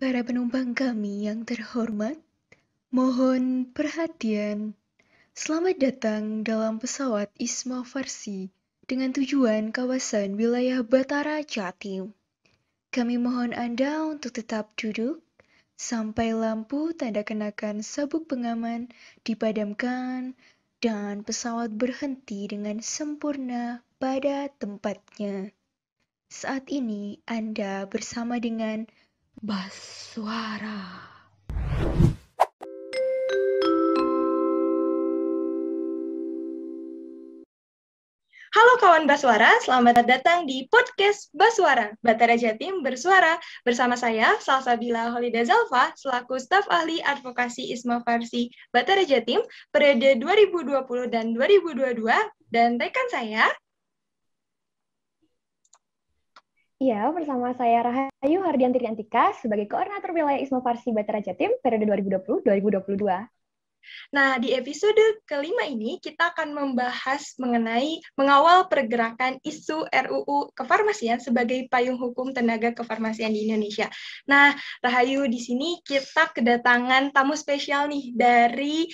Para penumpang kami yang terhormat, mohon perhatian. Selamat datang dalam pesawat Isma Farsi dengan tujuan kawasan wilayah Batara, Jatim. Kami mohon Anda untuk tetap duduk sampai lampu tanda kenakan sabuk pengaman dipadamkan dan pesawat berhenti dengan sempurna pada tempatnya. Saat ini Anda bersama dengan Baswara. Halo kawan Baswara, selamat datang di podcast Baswara, Batara Jatim bersuara. Bersama saya, Salsabila Holida Zalfa, selaku staf ahli advokasi Isma Farsi Batara Jatim, periode 2020 dan 2022, dan rekan saya. Iya, bersama saya Rahayu Hardianti Antika sebagai Koordinator Wilayah Isma Farsi Batara Jatim periode 2020-2022. Nah, di episode kelima ini kita akan membahas mengenai mengawal pergerakan isu RUU kefarmasian sebagai payung hukum tenaga kefarmasian di Indonesia. Nah, Rahayu, di sini kita kedatangan tamu spesial nih dari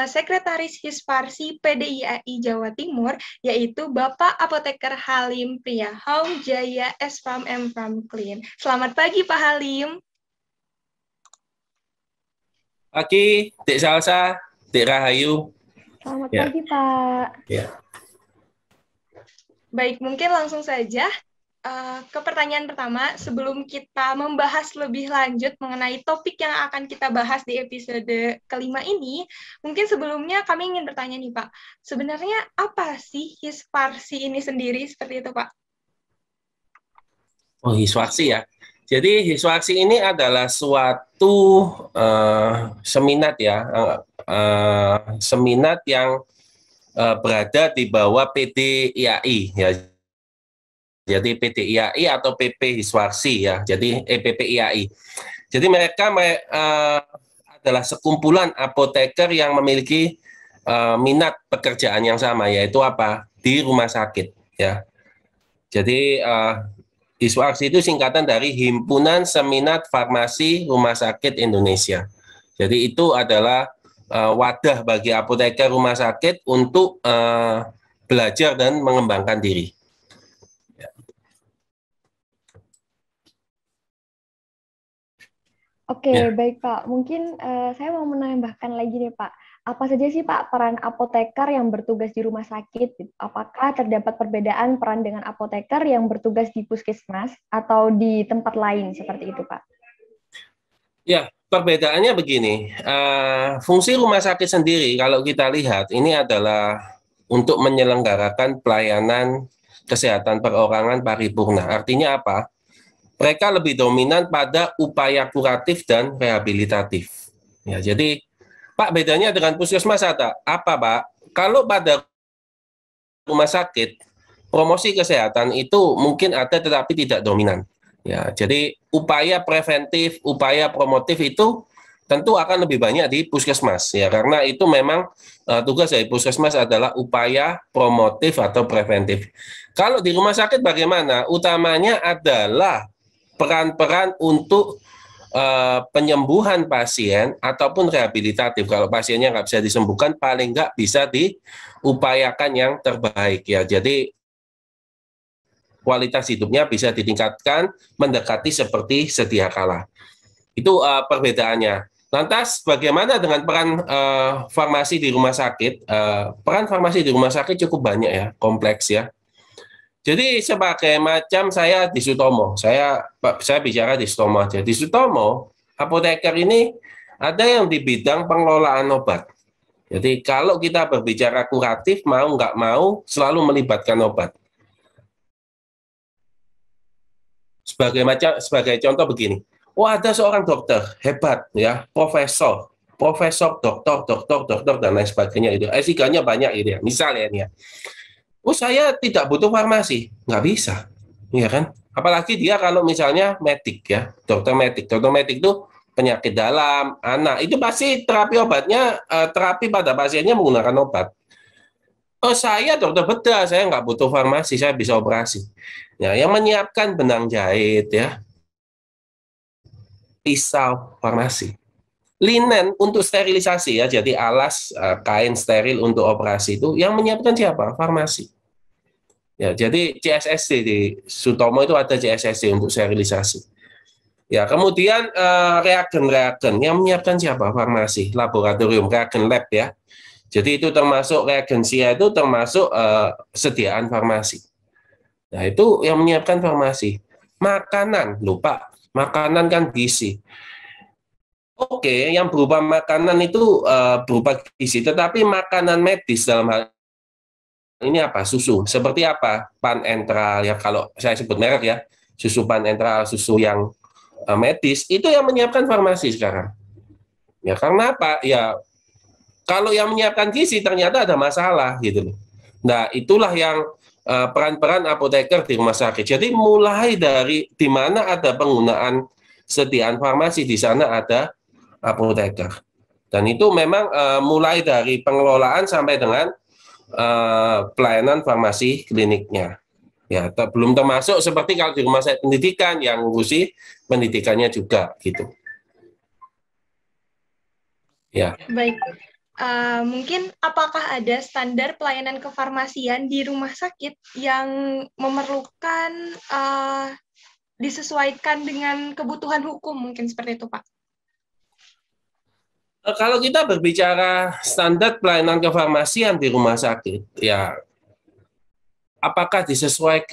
Sekretaris Hisparsi PDIAI Jawa Timur, yaitu Bapak Apoteker Halim Priyahaum Jaya S.Farm M. Farm Clean. Selamat pagi, Pak Halim. Pagi, Dek Salsa, Dek Rahayu. Selamat pagi, Pak. Ya. Baik, mungkin langsung saja ke pertanyaan pertama. Sebelum kita membahas lebih lanjut mengenai topik yang akan kita bahas di episode kelima ini, mungkin sebelumnya kami ingin bertanya nih, Pak. Sebenarnya apa sih Hisparsi ini sendiri seperti itu, Pak? Oh, Hiswaksi ya. Jadi Hiswaksi ini adalah suatu seminat ya, seminat yang berada di bawah PDIAI ya. Jadi PDIAI atau PP Hiswaksi ya. Jadi PPIAI. Jadi mereka adalah sekumpulan apoteker yang memiliki minat pekerjaan yang sama, yaitu apa? Di rumah sakit ya. Jadi Hiswaksi itu singkatan dari Himpunan Seminat Farmasi Rumah Sakit Indonesia. Jadi itu adalah wadah bagi apoteker rumah sakit untuk belajar dan mengembangkan diri. Oke, baik Pak. Mungkin saya mau menambahkan lagi nih Pak. Apa saja sih Pak peran apoteker yang bertugas di rumah sakit? Apakah terdapat perbedaan peran dengan apoteker yang bertugas di puskesmas atau di tempat lain seperti itu Pak? Ya, perbedaannya begini. Fungsi rumah sakit sendiri kalau kita lihat ini adalah untuk menyelenggarakan pelayanan kesehatan perorangan paripurna. Artinya apa? Mereka lebih dominan pada upaya kuratif dan rehabilitatif. Ya, jadi Pak, bedanya dengan puskesmas ada apa, Pak? Kalau pada rumah sakit, promosi kesehatan itu mungkin ada tetapi tidak dominan. Ya, jadi upaya preventif, upaya promotif itu tentu akan lebih banyak di puskesmas ya, karena itu memang tugas dari puskesmas adalah upaya promotif atau preventif. Kalau di rumah sakit bagaimana? Utamanya adalah peran-peran untuk penyembuhan pasien ataupun rehabilitatif. Kalau pasiennya nggak bisa disembuhkan, paling nggak bisa diupayakan yang terbaik ya. Jadi kualitas hidupnya bisa ditingkatkan mendekati seperti sedia kala. Itu perbedaannya. Lantas bagaimana dengan peran farmasi di rumah sakit? Peran farmasi di rumah sakit cukup banyak ya, kompleks ya. Jadi sebagai macam saya di Sutomo, saya bicara di Sutomo aja. Di Sutomo, apoteker ini ada yang di bidang pengelolaan obat. Jadi kalau kita berbicara kuratif, mau nggak mau selalu melibatkan obat. Sebagai contoh begini, ada seorang dokter hebat ya, profesor, dokter dan lain sebagainya itu. S3-nya banyak itu ya. Misalnya ini ya. Saya tidak butuh farmasi, nggak bisa, ya kan? Apalagi dia kalau misalnya medik ya, dokter medik itu penyakit dalam, anak, itu pasti terapi obatnya, terapi pada pasiennya menggunakan obat. Saya dokter bedah, saya nggak butuh farmasi, saya bisa operasi. Ya, yang menyiapkan benang jahit ya, pisau farmasi. Linen untuk sterilisasi ya, jadi alas kain steril untuk operasi itu yang menyiapkan siapa? Farmasi. Ya, jadi CSSD di Sutomo itu ada CSSD untuk sterilisasi. Ya, kemudian reagen-reagen yang menyiapkan siapa? Farmasi, laboratorium, reagen lab ya. Jadi itu termasuk reagensia itu termasuk sediaan farmasi. Nah, itu yang menyiapkan farmasi. Makanan, lupa. Makanan kan gizi. Oke, yang berupa makanan itu berupa gizi, tetapi makanan medis dalam hal ini apa? Susu. Seperti apa? Panentral, ya kalau saya sebut merek ya, susu panentral, susu yang medis, itu yang menyiapkan farmasi sekarang. Ya, karena apa? Ya, kalau yang menyiapkan gizi ternyata ada masalah gitu loh. Nah, itulah yang peran-peran apoteker di rumah sakit. Jadi mulai dari di mana ada penggunaan sediaan farmasi, di sana ada apoteker. Dan itu memang mulai dari pengelolaan sampai dengan pelayanan farmasi kliniknya. Ya, belum termasuk seperti kalau di rumah sakit pendidikan yang ngurusi pendidikannya juga gitu. Ya. Baik. Mungkin apakah ada standar pelayanan kefarmasian di rumah sakit yang memerlukan disesuaikan dengan kebutuhan hukum, mungkin seperti itu, Pak? Kalau kita berbicara standar pelayanan kefarmasian di rumah sakit, ya apakah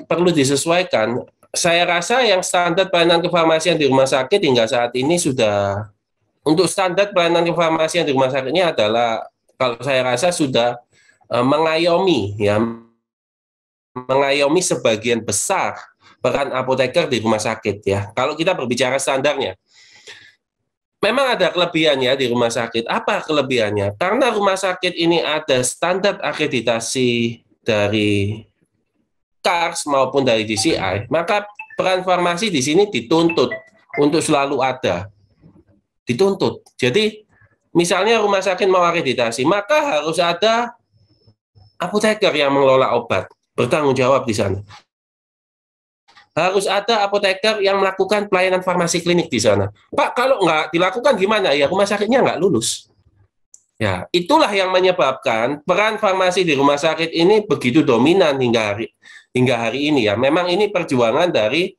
perlu disesuaikan? Saya rasa yang standar pelayanan kefarmasian di rumah sakit hingga saat ini sudah, untuk standar pelayanan kefarmasian di rumah sakit ini adalah, kalau saya rasa sudah mengayomi sebagian besar peran apoteker di rumah sakit ya. Kalau kita berbicara standarnya, memang ada kelebihannya di rumah sakit. Apa kelebihannya? Karena rumah sakit ini ada standar akreditasi dari CARS maupun dari DCI, maka peran farmasi di sini dituntut untuk selalu ada. Dituntut. Jadi misalnya rumah sakit mau akreditasi, maka harus ada apoteker yang mengelola obat, bertanggung jawab di sana. Harus ada apoteker yang melakukan pelayanan farmasi klinik di sana. Pak, kalau nggak dilakukan gimana? Ya rumah sakitnya nggak lulus. Ya, itulah yang menyebabkan peran farmasi di rumah sakit ini begitu dominan hingga hari ini ya. Memang ini perjuangan dari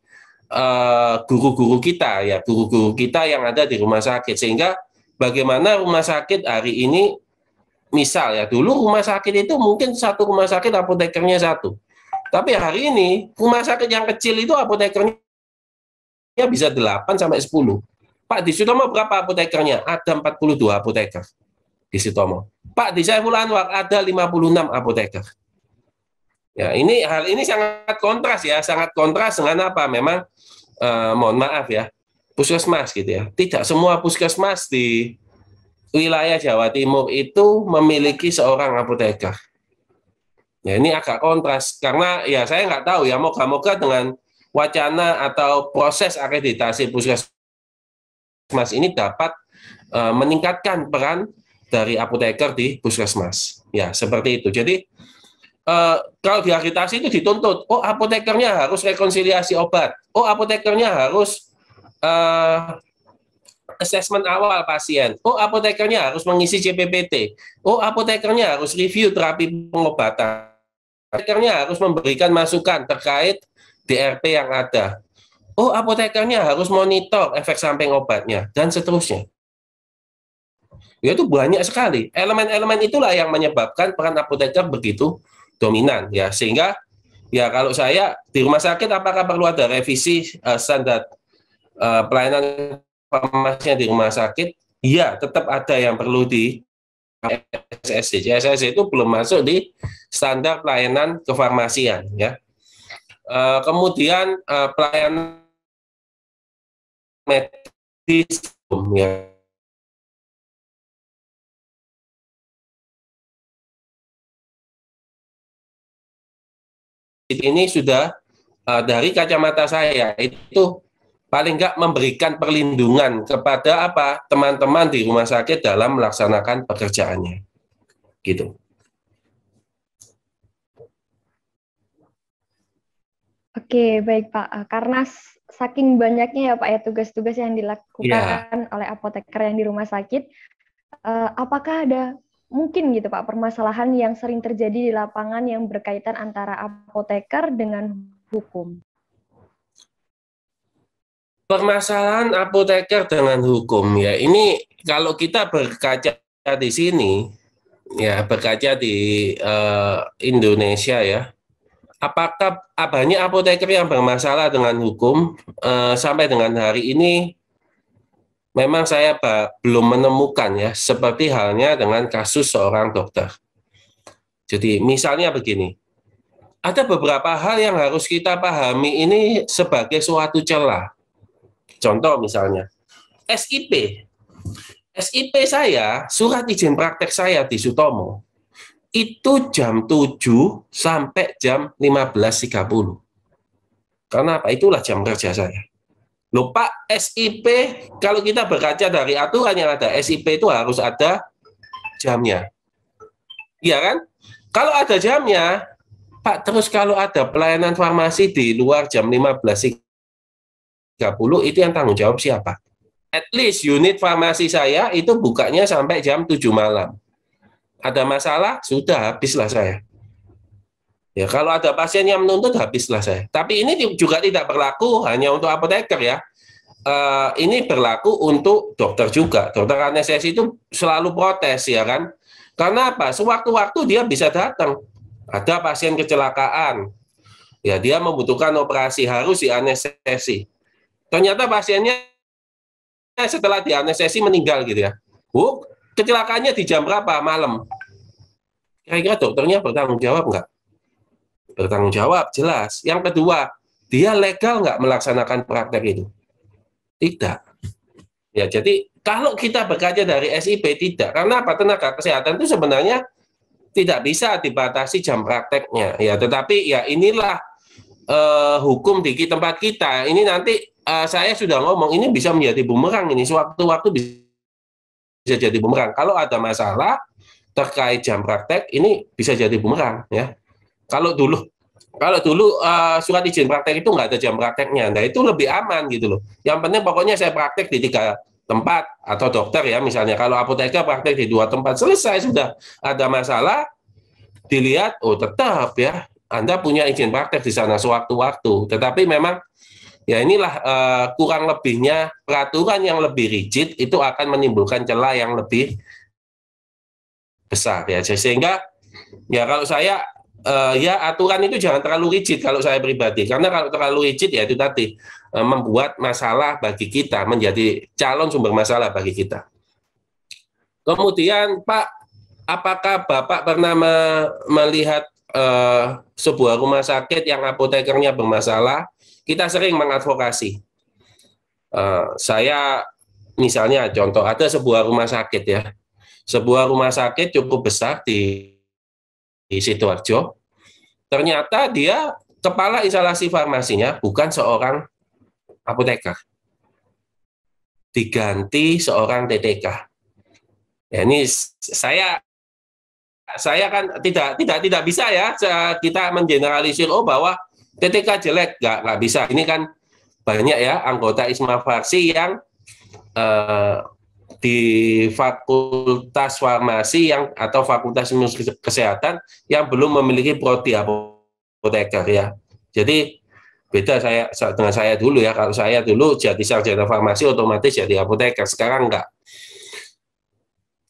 guru-guru kita ya, guru-guru kita yang ada di rumah sakit, sehingga bagaimana rumah sakit hari ini, misal ya, dulu rumah sakit itu mungkin satu rumah sakit apotekernya satu, tapi hari ini rumah sakit yang kecil itu apotekernya bisa 8 sampai 10. Pak, di Sutomo berapa apotekernya? Ada 42 apoteker di Sutomo. Pak, di Saiful Anwar ada 56 apoteker. Ya, hal ini sangat kontras ya, sangat kontras dengan apa? Memang mohon maaf ya, puskesmas gitu ya. Tidak semua puskesmas di wilayah Jawa Timur itu memiliki seorang apoteker. Ya, ini agak kontras karena ya saya nggak tahu ya, moga-moga dengan wacana atau proses akreditasi puskesmas ini dapat meningkatkan peran dari apoteker di puskesmas. Ya, seperti itu. Jadi kalau diakreditasi itu dituntut, oh apotekernya harus rekonsiliasi obat, oh apotekernya harus asesmen awal pasien, oh apotekernya harus mengisi CPPT, oh apotekernya harus review terapi pengobatan, apotekernya harus memberikan masukan terkait DRP yang ada, oh apotekernya harus monitor efek samping obatnya, dan seterusnya. Itu banyak sekali. Elemen-elemen itulah yang menyebabkan peran apoteker begitu dominan ya, sehingga ya kalau saya di rumah sakit apakah perlu ada revisi standar pelayanan farmasinya di rumah sakit? Iya, tetap ada yang perlu di CSSD. CSSD itu belum masuk di standar pelayanan kefarmasian ya. Kemudian pelayanan medis ya. Ini sudah dari kacamata saya itu paling nggak memberikan perlindungan kepada apa teman-teman di rumah sakit dalam melaksanakan pekerjaannya, gitu. Oke, baik Pak. Karena saking banyaknya ya Pak ya tugas-tugas yang dilakukan oleh apoteker yang di rumah sakit, apakah ada mungkin gitu Pak permasalahan yang sering terjadi di lapangan yang berkaitan antara apoteker dengan hukum? Permasalahan apoteker dengan hukum ya ini kalau kita berkaca di sini ya berkaca di Indonesia ya, apakah banyak apoteker yang bermasalah dengan hukum sampai dengan hari ini memang saya belum menemukan ya, seperti halnya dengan kasus seorang dokter. Jadi misalnya begini, ada beberapa hal yang harus kita pahami ini sebagai suatu celah. Contoh misalnya, SIP. SIP saya, surat izin praktek saya di Sutomo, itu jam 7 sampai jam 15.30. Karena apa? Itulah jam kerja saya. Loh Pak, SIP, kalau kita berkaca dari aturan yang ada, SIP itu harus ada jamnya. Iya kan? Kalau ada jamnya, Pak, terus kalau ada pelayanan farmasi di luar jam 15.30, itu yang tanggung jawab siapa? At least unit farmasi saya itu bukanya sampai jam 7 malam. Ada masalah, sudah habislah saya. Ya, kalau ada pasien yang menuntut, habislah saya. Tapi ini juga tidak berlaku hanya untuk apoteker ya. Ini berlaku untuk dokter juga. Dokter anestesi itu selalu protes ya kan. Karena apa? Sewaktu-waktu dia bisa datang. Ada pasien kecelakaan. Ya, dia membutuhkan operasi, harus dianestesi. Ternyata pasiennya setelah dianestesi meninggal gitu ya. Kecelakaannya di jam berapa? Malam. Kira-kira dokternya bertanggung jawab nggak? Bertanggung jawab, jelas. Yang kedua, dia legal nggak melaksanakan praktek itu? Tidak. Ya, jadi kalau kita berkaca dari SIP, tidak. Karena apa? Tenaga kesehatan itu sebenarnya tidak bisa dibatasi jam prakteknya. Ya, tetapi ya inilah hukum di tempat kita. Ini nanti saya sudah ngomong, ini bisa menjadi bumerang. Ini sewaktu-waktu bisa jadi bumerang. Kalau ada masalah terkait jam praktek, ini bisa jadi bumerang. Ya. Kalau dulu surat izin praktek itu nggak ada jam prakteknya, nah itu lebih aman gitu loh. Yang penting pokoknya saya praktek di 3 tempat, atau dokter ya misalnya, kalau apoteker praktek di 2 tempat, selesai sudah. Ada masalah, dilihat, oh tetap ya, Anda punya izin praktek di sana sewaktu-waktu. Tetapi memang ya inilah kurang lebihnya peraturan yang lebih rigid itu akan menimbulkan celah yang lebih besar ya, sehingga ya kalau saya ya aturan itu jangan terlalu rigid kalau saya pribadi, karena kalau terlalu rigid ya itu tadi membuat masalah bagi kita, menjadi calon sumber masalah bagi kita. Kemudian Pak, apakah Bapak pernah melihat sebuah rumah sakit yang apotekernya bermasalah? Kita sering mengadvokasi. Saya misalnya contoh, ada sebuah rumah sakit ya, sebuah rumah sakit cukup besar di Sidoarjo. Ternyata dia kepala instalasi farmasinya bukan seorang apoteker, diganti seorang TTK. Ya, ini saya kan tidak bisa ya kita mengeneralisir bahwa TTK jelek, nggak bisa. Ini kan banyak ya anggota Isma Farsi yang di fakultas farmasi atau fakultas ilmu kesehatan yang belum memiliki prodi apoteker ya. Jadi beda saya dengan saya dulu ya. Kalau saya dulu jadi sarjana farmasi otomatis jadi apoteker, sekarang enggak.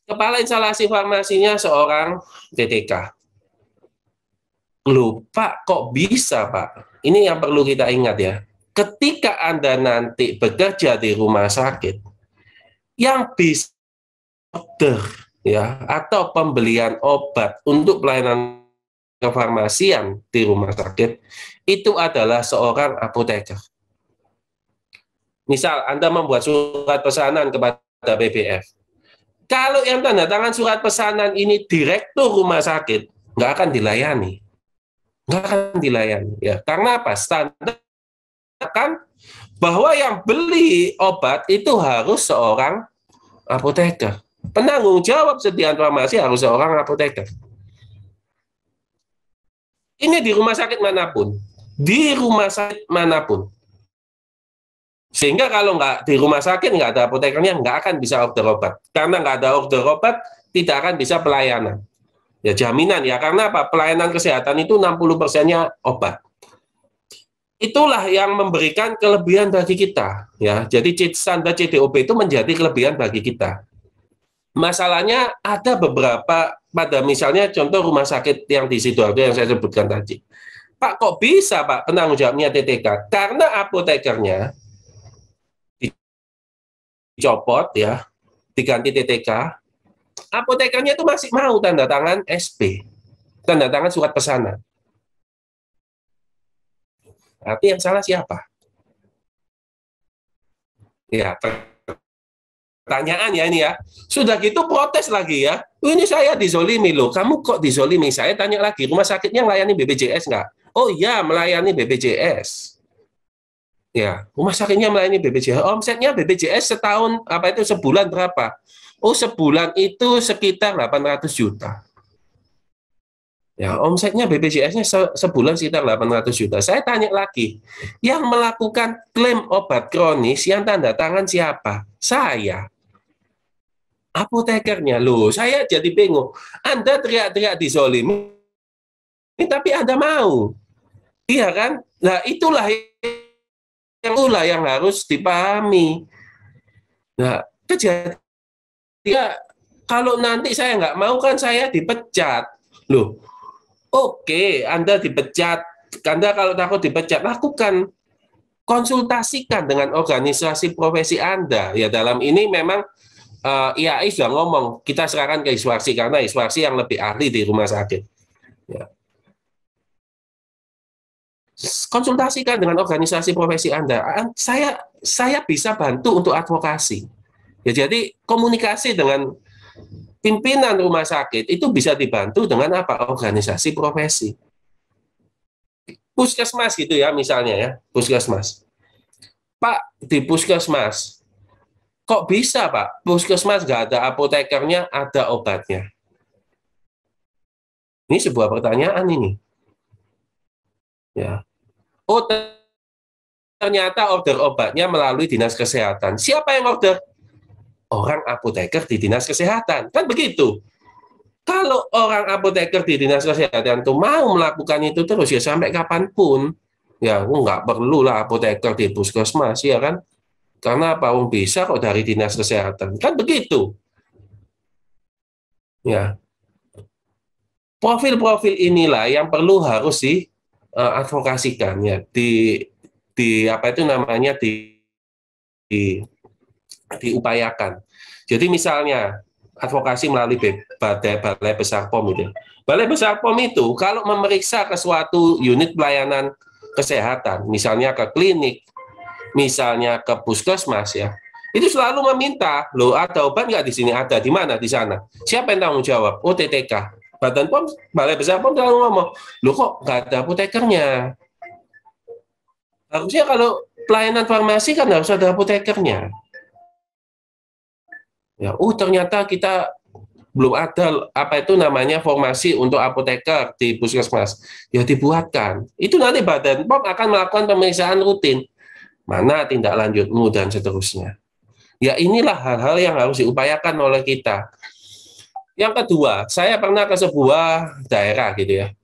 Kepala instalasi farmasinya seorang TTK. Loh Pak, kok bisa Pak? Ini yang perlu kita ingat ya. Ketika Anda nanti bekerja di rumah sakit, yang bisa order ya atau pembelian obat untuk pelayanan kefarmasian di rumah sakit itu adalah seorang apoteker. Misal Anda membuat surat pesanan kepada BPF. Kalau yang tanda tangan surat pesanan ini direktur rumah sakit, nggak akan dilayani. Nggak akan dilayani. Ya. Karena apa? Standar kan bahwa yang beli obat itu harus seorang apoteker. Penanggung jawab sediaan farmasi harus seorang apoteker. Ini di rumah sakit manapun. di rumah sakit manapun. Sehingga kalau nggak di rumah sakit, nggak ada apotekernya, nggak akan bisa order obat. Karena nggak ada order obat, tidak akan bisa pelayanan. Ya jaminan ya, karena apa? Pelayanan kesehatan itu 60%-nya obat. Itulah yang memberikan kelebihan bagi kita. Ya, jadi standar CDOP itu menjadi kelebihan bagi kita. Masalahnya ada beberapa, pada misalnya contoh rumah sakit yang di Sidoarjo yang saya sebutkan tadi. Pak, kok bisa Pak penanggung jawabnya TTK? Karena apotekernya dicopot ya, diganti TTK, apotekernya itu masih mau tanda tangan SP, tanda tangan surat pesanan. Berarti yang salah siapa? Ya, pertanyaan ya ini ya. Sudah gitu protes lagi ya. Ini saya dizolimi loh. Kamu kok dizolimi? Saya tanya lagi, rumah sakitnya melayani BPJS nggak? Oh iya, melayani BPJS. Ya, rumah sakitnya melayani BPJS. Omsetnya BPJS setahun apa itu sebulan berapa? Oh, sebulan itu sekitar 800 juta. Ya, omsetnya BPJS-nya sebulan sekitar 800 juta. Saya tanya lagi, yang melakukan klaim obat kronis yang tanda tangan siapa? Saya. Apotekernya. Loh, saya jadi bingung. Anda teriak-teriak dizolimi, tapi Anda mau. Iya kan? Nah, itulah yang harus dipahami. Nah, kejadian kalau nanti saya nggak mau kan saya dipecat. Loh, oke, Anda dipecat. Anda kalau takut dipecat, lakukan konsultasikan dengan organisasi profesi Anda. Ya dalam ini memang IAI sudah ngomong, kita serahkan ke Iswarsi karena Iswarsi yang lebih ahli di rumah sakit. Ya. Konsultasikan dengan organisasi profesi Anda. Saya bisa bantu untuk advokasi. Ya, jadi komunikasi dengan pimpinan rumah sakit itu bisa dibantu dengan apa? Organisasi profesi. Puskesmas gitu ya misalnya ya, puskesmas. Pak, di puskesmas, kok bisa Pak? Puskesmas nggak ada apotekernya, ada obatnya. Ini sebuah pertanyaan ini. Ya. Oh, ternyata order obatnya melalui dinas kesehatan. Siapa yang order? Orang apoteker di dinas kesehatan. Kan begitu. Kalau orang apoteker di dinas kesehatan itu mau melakukan itu terus ya sampai kapanpun, ya nggak perlu lah apoteker di puskesmas, ya kan? Karena apa? Bisa kok dari dinas kesehatan. Kan begitu. Ya. Profil-profil inilah yang perlu harus diadvokasikan ya di apa itu namanya diupayakan. Jadi misalnya advokasi melalui Balai Besar POM itu. Balai Besar POM itu kalau memeriksa ke suatu unit pelayanan kesehatan, misalnya ke klinik, misalnya ke puskesmas ya, itu selalu meminta, loh ada obat nggak di sini? Ada, di mana? Di sana. Siapa yang tanggung jawab? Oh TTK. Badan POM, Balai Besar POM selalu ngomong, loh kok nggak ada apotekernya? Harusnya kalau pelayanan farmasi kan harus ada apotekernya. Ya, ternyata kita belum ada apa itu namanya formasi untuk apoteker di puskesmas. Ya dibuatkan. Itu nanti Badan POM akan melakukan pemeriksaan rutin. Mana tindak lanjutmu dan seterusnya. Ya inilah hal-hal yang harus diupayakan oleh kita. Yang kedua, saya pernah ke sebuah daerah gitu ya.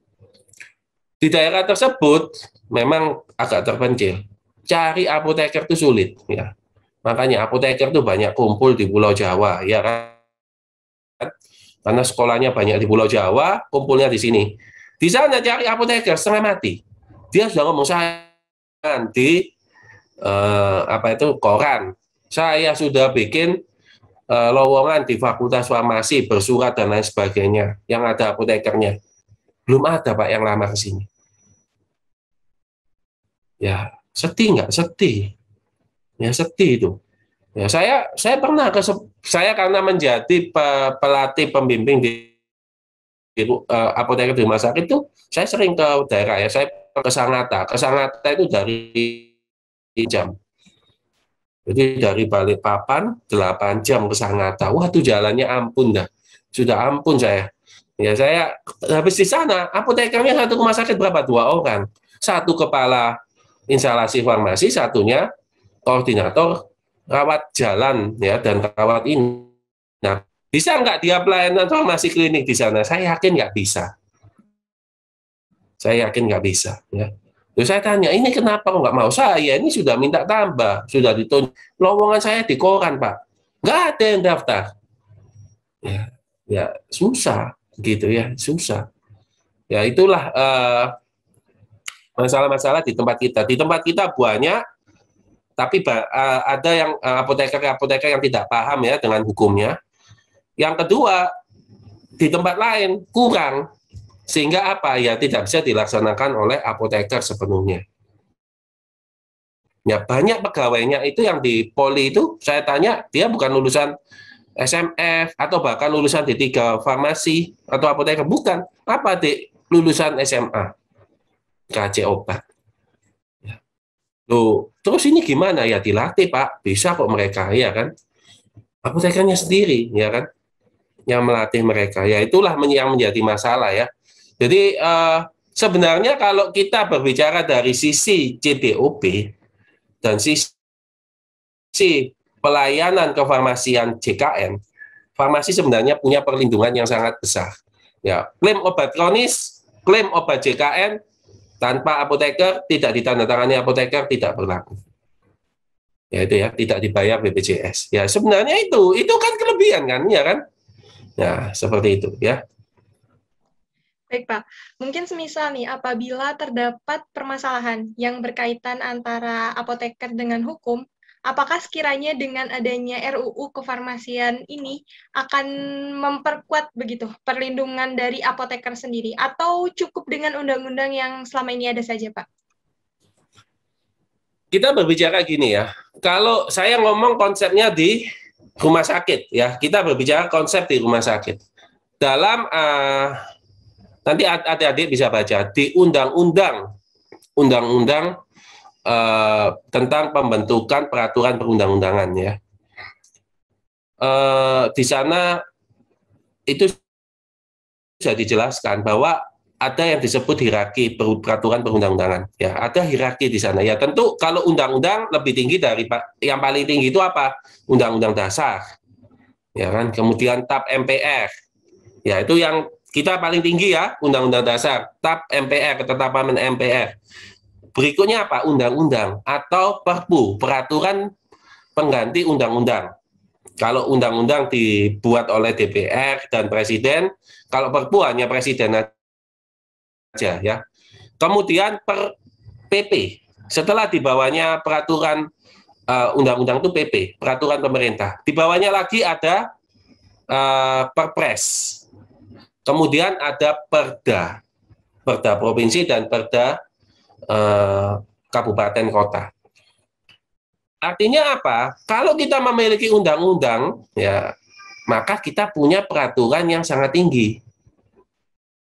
Di daerah tersebut memang agak terpencil. Cari apoteker itu sulit ya. Makanya apoteker itu banyak kumpul di Pulau Jawa, ya kan? Karena sekolahnya banyak di Pulau Jawa, kumpulnya di sini. Di sana cari apoteker setengah mati. Dia sudah ngomong saya di apa itu koran. Saya sudah bikin lowongan di Fakultas Farmasi, bersurat dan lain sebagainya. Yang ada apotekernya. Belum ada Pak yang lama ke sini. Ya, sedih nggak? Sedih. Ya, sedih itu. Ya, saya pernah saya karena menjadi pelatih pembimbing di apoteker di rumah sakit itu, saya sering ke daerah ya. Saya ke Sangatta. Ke Sangatta itu dari jam. Jadi dari Balikpapan 8 jam ke Sangatta. Wah, itu jalannya ampun dah. Sudah ampun saya. Ya, saya habis di sana, apotekernya satu rumah sakit berapa? 2 orang. Satu kepala instalasi farmasi, satunya koordinator rawat jalan ya dan rawat ini. Nah, bisa nggak dia pelayanan farmasi klinik di sana? Saya yakin nggak bisa. Saya yakin nggak bisa. Ya. Terus saya tanya, ini kenapa kok nggak mau? Saya ini sudah minta tambah, sudah ditunjuk. Lowongan saya di koran, Pak. Nggak ada yang daftar. Ya, ya susah gitu ya, susah. Ya itulah masalah-masalah di tempat kita. Di tempat kita banyak, tapi ada yang apoteker-apoteker yang tidak paham ya dengan hukumnya. Yang kedua, di tempat lain kurang, sehingga apa ya tidak bisa dilaksanakan oleh apoteker sepenuhnya. Ya banyak pegawainya itu yang di Poli itu saya tanya dia bukan lulusan SMF atau bahkan lulusan D3 farmasi atau apoteker, bukan. Apa di lulusan SMA KC obat. Loh, terus ini gimana ya, dilatih Pak, bisa kok mereka ya kan, apotekernya sendiri ya kan yang melatih mereka. Ya itulah yang menjadi masalah ya. Jadi sebenarnya kalau kita berbicara dari sisi CDOB dan sisi pelayanan kefarmasian JKN, farmasi sebenarnya punya perlindungan yang sangat besar. Ya, klaim obat kronis, klaim obat JKN tanpa apoteker, tidak ditandatangani apoteker, tidak berlaku. Ya itu ya, tidak dibayar BPJS. Ya sebenarnya itu kan kelebihan kan, ya kan? Ya seperti itu ya. Baik, Pak. Mungkin semisal nih, apabila terdapat permasalahan yang berkaitan antara apoteker dengan hukum, apakah sekiranya dengan adanya RUU kefarmasian ini akan memperkuat begitu perlindungan dari apoteker sendiri, atau cukup dengan undang-undang yang selama ini ada saja, Pak? Kita berbicara gini ya, kalau saya ngomong konsepnya di rumah sakit ya, kita berbicara konsep di rumah sakit. Dalam nanti adik-adik bisa baca di undang-undang tentang pembentukan peraturan perundang-undangan ya. Di sana itu sudah dijelaskan bahwa ada yang disebut hierarki peraturan perundang-undangan. Ya, ada hierarki di sana. Ya, tentu kalau undang-undang lebih tinggi dari yang paling tinggi itu apa? Undang-undang dasar. Ya kan? Kemudian TAP MPR. Ya, itu yang kita paling tinggi ya, undang-undang dasar, TAP MPR, ketetapan MPR. Berikutnya apa? Undang-undang atau Perpu, peraturan pengganti undang-undang. Kalau undang-undang dibuat oleh DPR dan Presiden, kalau Perpu hanya Presiden aja ya. Kemudian per PP, setelah dibawanya peraturan undang-undang itu PP, peraturan pemerintah. Di bawahnya lagi ada Perpres. Kemudian ada Perda, Perda provinsi dan Perda kabupaten kota. Artinya apa? Kalau kita memiliki undang-undang, ya maka kita punya peraturan yang sangat tinggi.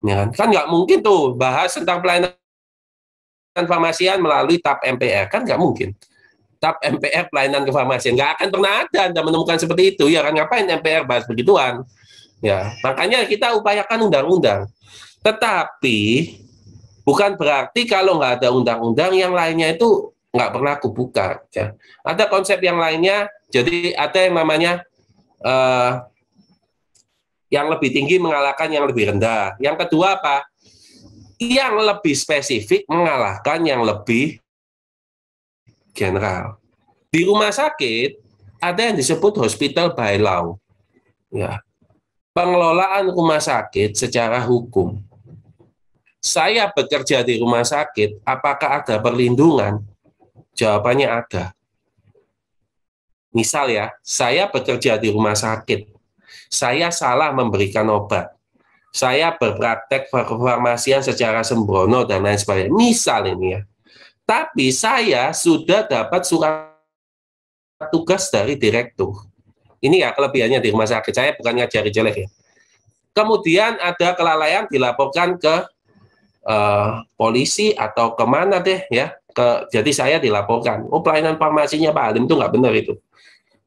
Ya, kan nggak mungkin tuh bahas tentang pelayanan kefarmasian melalui TAP MPR, kan nggak mungkin. TAP MPR pelayanan kefarmasian nggak akan pernah ada Anda menemukan seperti itu ya kan, ngapain MPR bahas begituan ya, makanya kita upayakan undang-undang. Tetapi bukan berarti kalau nggak ada undang-undang yang lainnya itu nggak berlaku, bukan ya. Ada konsep yang lainnya, jadi ada yang namanya yang lebih tinggi mengalahkan yang lebih rendah. Yang kedua apa? Yang lebih spesifik mengalahkan yang lebih general. Di rumah sakit ada yang disebut hospital by law. Ya. Pengelolaan rumah sakit secara hukum. Saya bekerja di rumah sakit, apakah ada perlindungan? Jawabannya ada. Misal ya, saya bekerja di rumah sakit. Saya salah memberikan obat. Saya berpraktek farmasian secara sembrono dan lain sebagainya. Misal ini ya. Tapi saya sudah dapat surat tugas dari direktur. Ini ya kelebihannya di rumah sakit. Saya bukan ngajari jelek ya. Kemudian ada kelalaian dilaporkan ke polisi atau kemana deh ya. Jadi saya dilaporkan. Oh, pelayanan farmasinya Pak Halim itu nggak benar itu.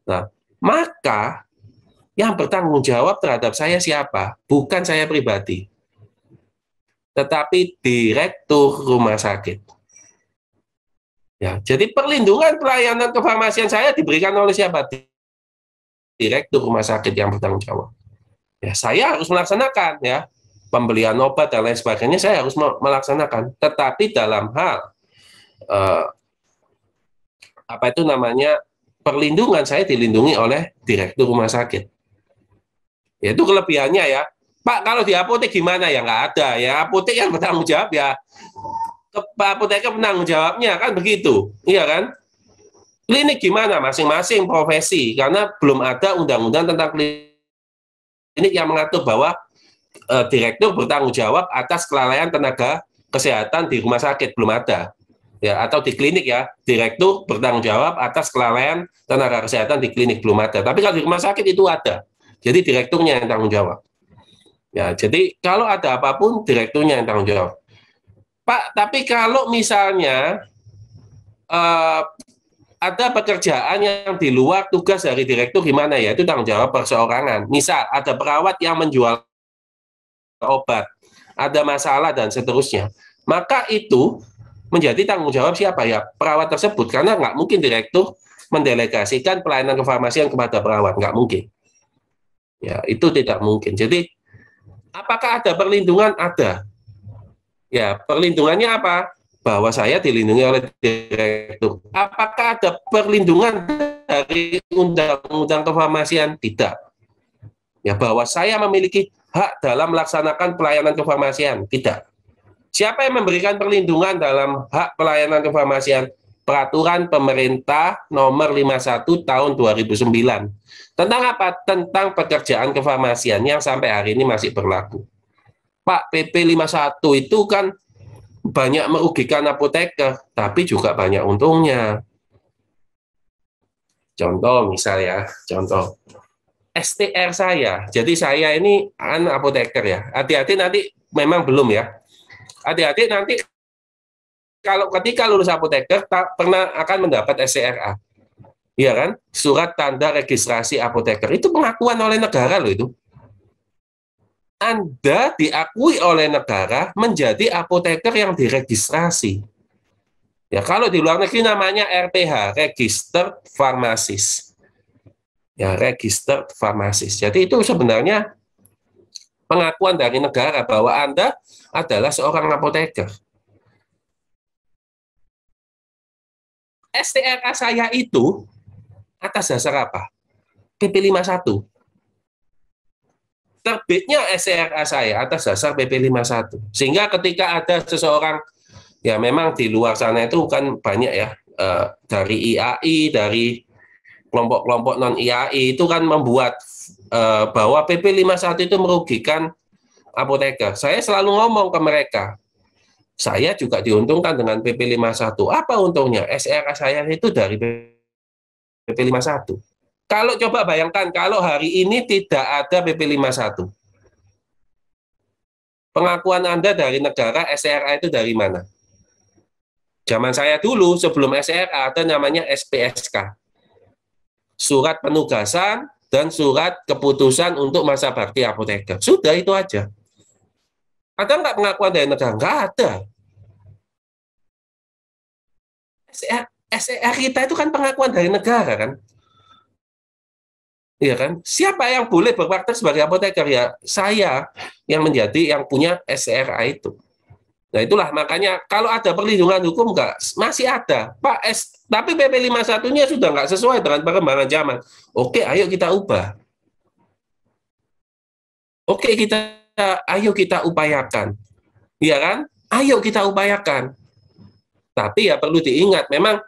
Nah, maka Yang bertanggung jawab terhadap saya siapa? Bukan saya pribadi, tetapi direktur rumah sakit. Ya, jadi perlindungan pelayanan kefarmasian saya diberikan oleh siapa? Direktur rumah sakit yang bertanggung jawab. Ya, saya harus melaksanakan, ya, pembelian obat dan lain sebagainya saya harus melaksanakan. Tetapi dalam hal apa itu namanya, perlindungan saya dilindungi oleh direktur rumah sakit. Ya, itu kelebihannya ya. Pak, kalau di apotek gimana? Ya nggak ada. Ya apotek yang bertanggung jawab ya. Apoteker penanggung jawabnya kan begitu. Iya kan? Klinik gimana? Masing-masing profesi. Karena belum ada undang-undang tentang klinik yang mengatur bahwa direktur bertanggung jawab atas kelalaian tenaga kesehatan di rumah sakit. Belum ada. Ya, atau di klinik ya, direktur bertanggung jawab atas kelalaian tenaga kesehatan di klinik. Belum ada. Tapi kalau di rumah sakit itu ada. Jadi direkturnya yang tanggung jawab. Ya, jadi kalau ada apapun direkturnya yang tanggung jawab. Pak, tapi kalau misalnya ada pekerjaan yang di luar tugas dari direktur gimana ya? Itu tanggung jawab perseorangan. Misal ada perawat yang menjual obat, ada masalah dan seterusnya. Maka itu menjadi tanggung jawab siapa ya? Perawat tersebut. Karena nggak mungkin direktur mendelegasikan pelayanan kefarmasian kepada perawat, nggak mungkin. Ya, itu tidak mungkin. Jadi, apakah ada perlindungan? Ada. Ya, perlindungannya apa? Bahwa saya dilindungi oleh direktur. Apakah ada perlindungan dari undang-undang kefarmasian? Tidak. Ya, bahwa saya memiliki hak dalam melaksanakan pelayanan kefarmasian? Tidak. Siapa yang memberikan perlindungan dalam hak pelayanan kefarmasian? Peraturan Pemerintah Nomor 51 Tahun 2009. Tentang apa? Tentang pekerjaan kefarmasian yang sampai hari ini masih berlaku. Pak, PP 51 itu kan banyak merugikan apoteker, tapi juga banyak untungnya. Contoh misal ya, contoh STR saya. Jadi saya ini apoteker ya. Hati-hati nanti, memang belum ya. Hati-hati nanti kalau ketika lulus apoteker pernah akan mendapat SCRA. Iya kan? Surat tanda registrasi apoteker. Itu pengakuan oleh negara loh itu. Anda diakui oleh negara menjadi apoteker yang diregistrasi. Ya, kalau di luar negeri namanya RPH, Registered Pharmacist. Ya, Registered Pharmacist. Jadi itu sebenarnya pengakuan dari negara bahwa Anda adalah seorang apoteker. STRA saya itu atas dasar apa? PP 51. Terbitnya STRA saya atas dasar PP 51. Sehingga ketika ada seseorang, ya memang di luar sana itu kan banyak ya, dari IAI, dari kelompok-kelompok non-IAI itu kan membuat bahwa PP 51 itu merugikan apoteker. Saya selalu ngomong ke mereka, saya juga diuntungkan dengan PP 51. Apa untungnya? SRA saya itu dari PP 51. Kalau coba bayangkan, kalau hari ini tidak ada PP 51. Pengakuan Anda dari negara, SRA itu dari mana? Zaman saya dulu, sebelum SRA, ada namanya SPSK. Surat penugasan dan surat keputusan untuk masa bakti apoteker. Sudah, itu aja. Ada nggak pengakuan dari negara? Nggak ada. SER kita itu kan pengakuan dari negara kan, iya kan? Siapa yang boleh berpraktek sebagai apoteker? Ya saya yang menjadi yang punya SERA itu. Nah itulah makanya kalau ada perlindungan hukum nggak, masih ada Pak. Tapi PP 51-nya sudah nggak sesuai dengan perkembangan zaman. Oke, ayo kita ubah. Oke, ayo kita upayakan, iya kan? Ayo kita upayakan. Tapi ya perlu diingat, memang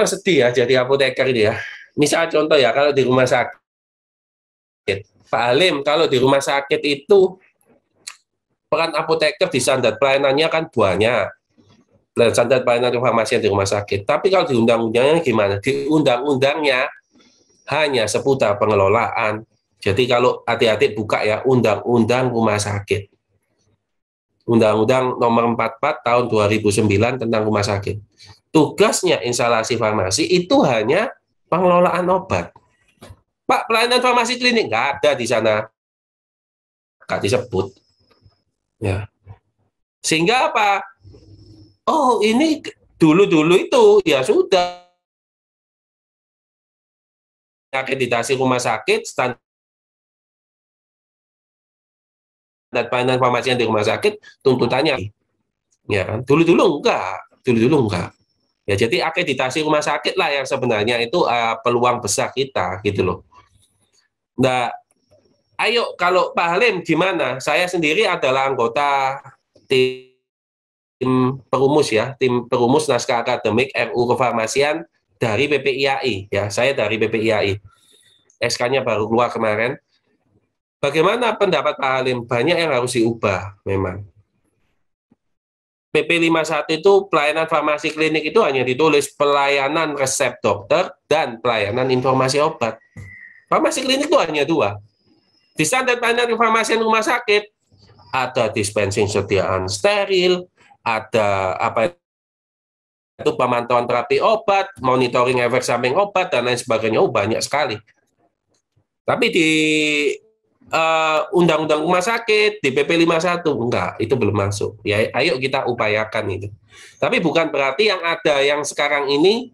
sedih ya jadi apoteker ini ya. Misal contoh ya, kalau di rumah sakit, Pak Halim, kalau di rumah sakit itu peran apoteker di standar pelayanannya kan banyak. Standar pelayanan kefarmasian di rumah sakit. Tapi kalau di undang-undangnya gimana? Di undang-undangnya hanya seputar pengelolaan. Jadi kalau hati-hati buka ya, undang-undang rumah sakit. Undang-Undang Nomor 44 Tahun 2009 tentang rumah sakit. Tugasnya instalasi farmasi itu hanya pengelolaan obat. Pak, pelayanan farmasi klinik nggak ada di sana, nggak disebut. Ya. Sehingga apa? Oh, ini dulu-dulu itu ya sudah akreditasi rumah sakit, standar pelayanan farmasi yang di rumah sakit, tuntutannya. Ya kan? Dulu-dulu enggak. Ya, jadi akreditasi rumah sakit lah yang sebenarnya itu peluang besar kita gitu loh. Nah, ayo kalau Pak Halim gimana? Saya sendiri adalah anggota tim perumus ya, tim perumus naskah akademik RUU Kefarmasian dari PPIAI ya. Saya dari PPIAI. SK-nya baru keluar kemarin. Bagaimana pendapat Pak Halim? Banyak yang harus diubah memang. PP 51 itu pelayanan farmasi klinik itu hanya ditulis pelayanan resep dokter dan pelayanan informasi obat. Farmasi klinik itu hanya dua. Di standar pelayanan informasi rumah sakit ada dispensing sediaan steril, ada apa itu pemantauan terapi obat, monitoring efek samping obat dan lain sebagainya. Oh, banyak sekali. Tapi di Undang-Undang Rumah Sakit di PP 51 enggak, itu belum masuk. Ya, ayo kita upayakan itu. Tapi bukan berarti yang ada yang sekarang ini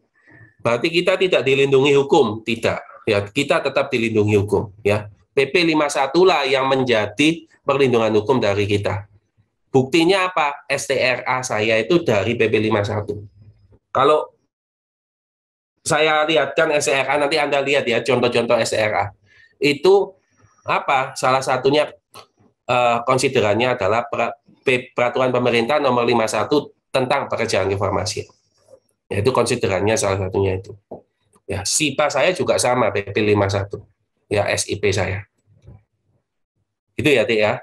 berarti kita tidak dilindungi hukum, tidak. Ya, kita tetap dilindungi hukum, ya. PP 51 lah yang menjadi perlindungan hukum dari kita. Buktinya apa? STRA saya itu dari PP 51. Kalau saya lihatkan STRA, nanti Anda lihat ya contoh-contoh STRA. Itu apa? Salah satunya konsiderannya adalah peraturan pemerintah nomor 51 tentang pekerjaan kefarmasian. Ya, itu konsiderannya salah satunya itu. Ya, SIPA saya juga sama PP 51. Ya, SIP saya. Itu ya, Tik ya.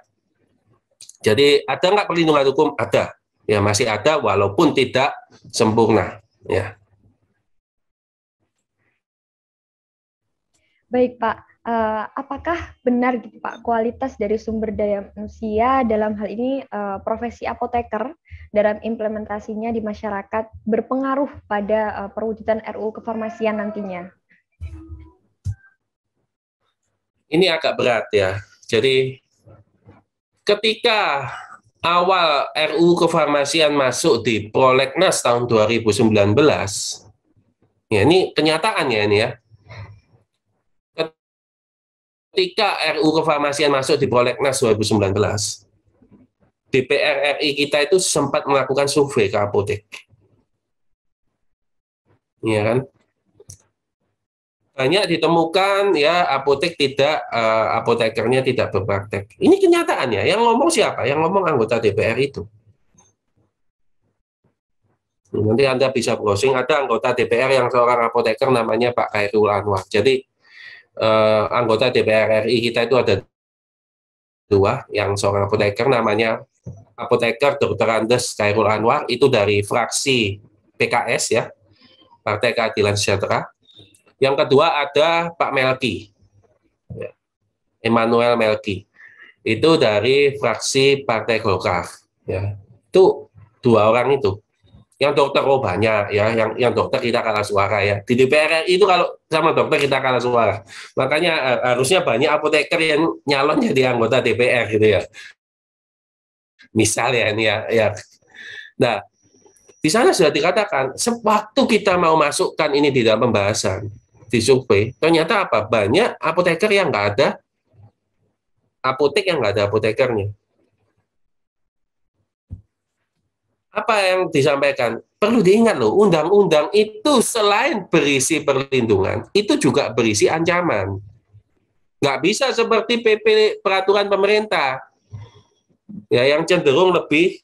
Jadi ada nggak perlindungan hukum? Ada. Ya, masih ada walaupun tidak sempurna. Ya. Baik, Pak. Apakah benar gitu Pak, kualitas dari sumber daya manusia dalam hal ini profesi apoteker dalam implementasinya di masyarakat berpengaruh pada perwujudan RUU Kefarmasian nantinya? Ini agak berat ya. Jadi ketika awal RUU Kefarmasian masuk di Prolegnas tahun 2019, ya ini kenyataannya ini ya. Ketika RUU Kefarmasian masuk di Prolegnas 2019, DPR RI kita itu sempat melakukan survei ke apotek. Ya kan? Banyak ditemukan ya apotek tidak, apotekernya tidak berpraktek. Ini kenyataannya. Yang ngomong siapa? Yang ngomong anggota DPR itu. Nanti Anda bisa browsing, ada anggota DPR yang seorang apoteker namanya Pak Khairul Anwar. Jadi anggota DPR RI kita itu ada dua, yang seorang apoteker namanya apoteker Dr. Andes Khairul Anwar, itu dari fraksi PKS ya, Partai Keadilan Sejahtera. Yang kedua ada Pak Melki, ya, Emmanuel Melki, itu dari fraksi Partai Golkar. Ya, itu dua orang itu. Yang dokter banyak ya, yang dokter kita kalah suara ya. Di DPR RI itu kalau sama dokter kita kalah suara. Makanya harusnya banyak apoteker yang nyalon jadi anggota DPR gitu ya. Misal ya ini ya. Nah, di sana sudah dikatakan sewaktu kita mau masukkan ini di dalam pembahasan di survei, ternyata apa? Banyak apoteker yang nggak ada, apotek yang nggak ada apotekernya. Apa yang disampaikan? Perlu diingat loh, undang-undang itu selain berisi perlindungan, itu juga berisi ancaman. Nggak bisa seperti PP peraturan pemerintah, ya yang cenderung lebih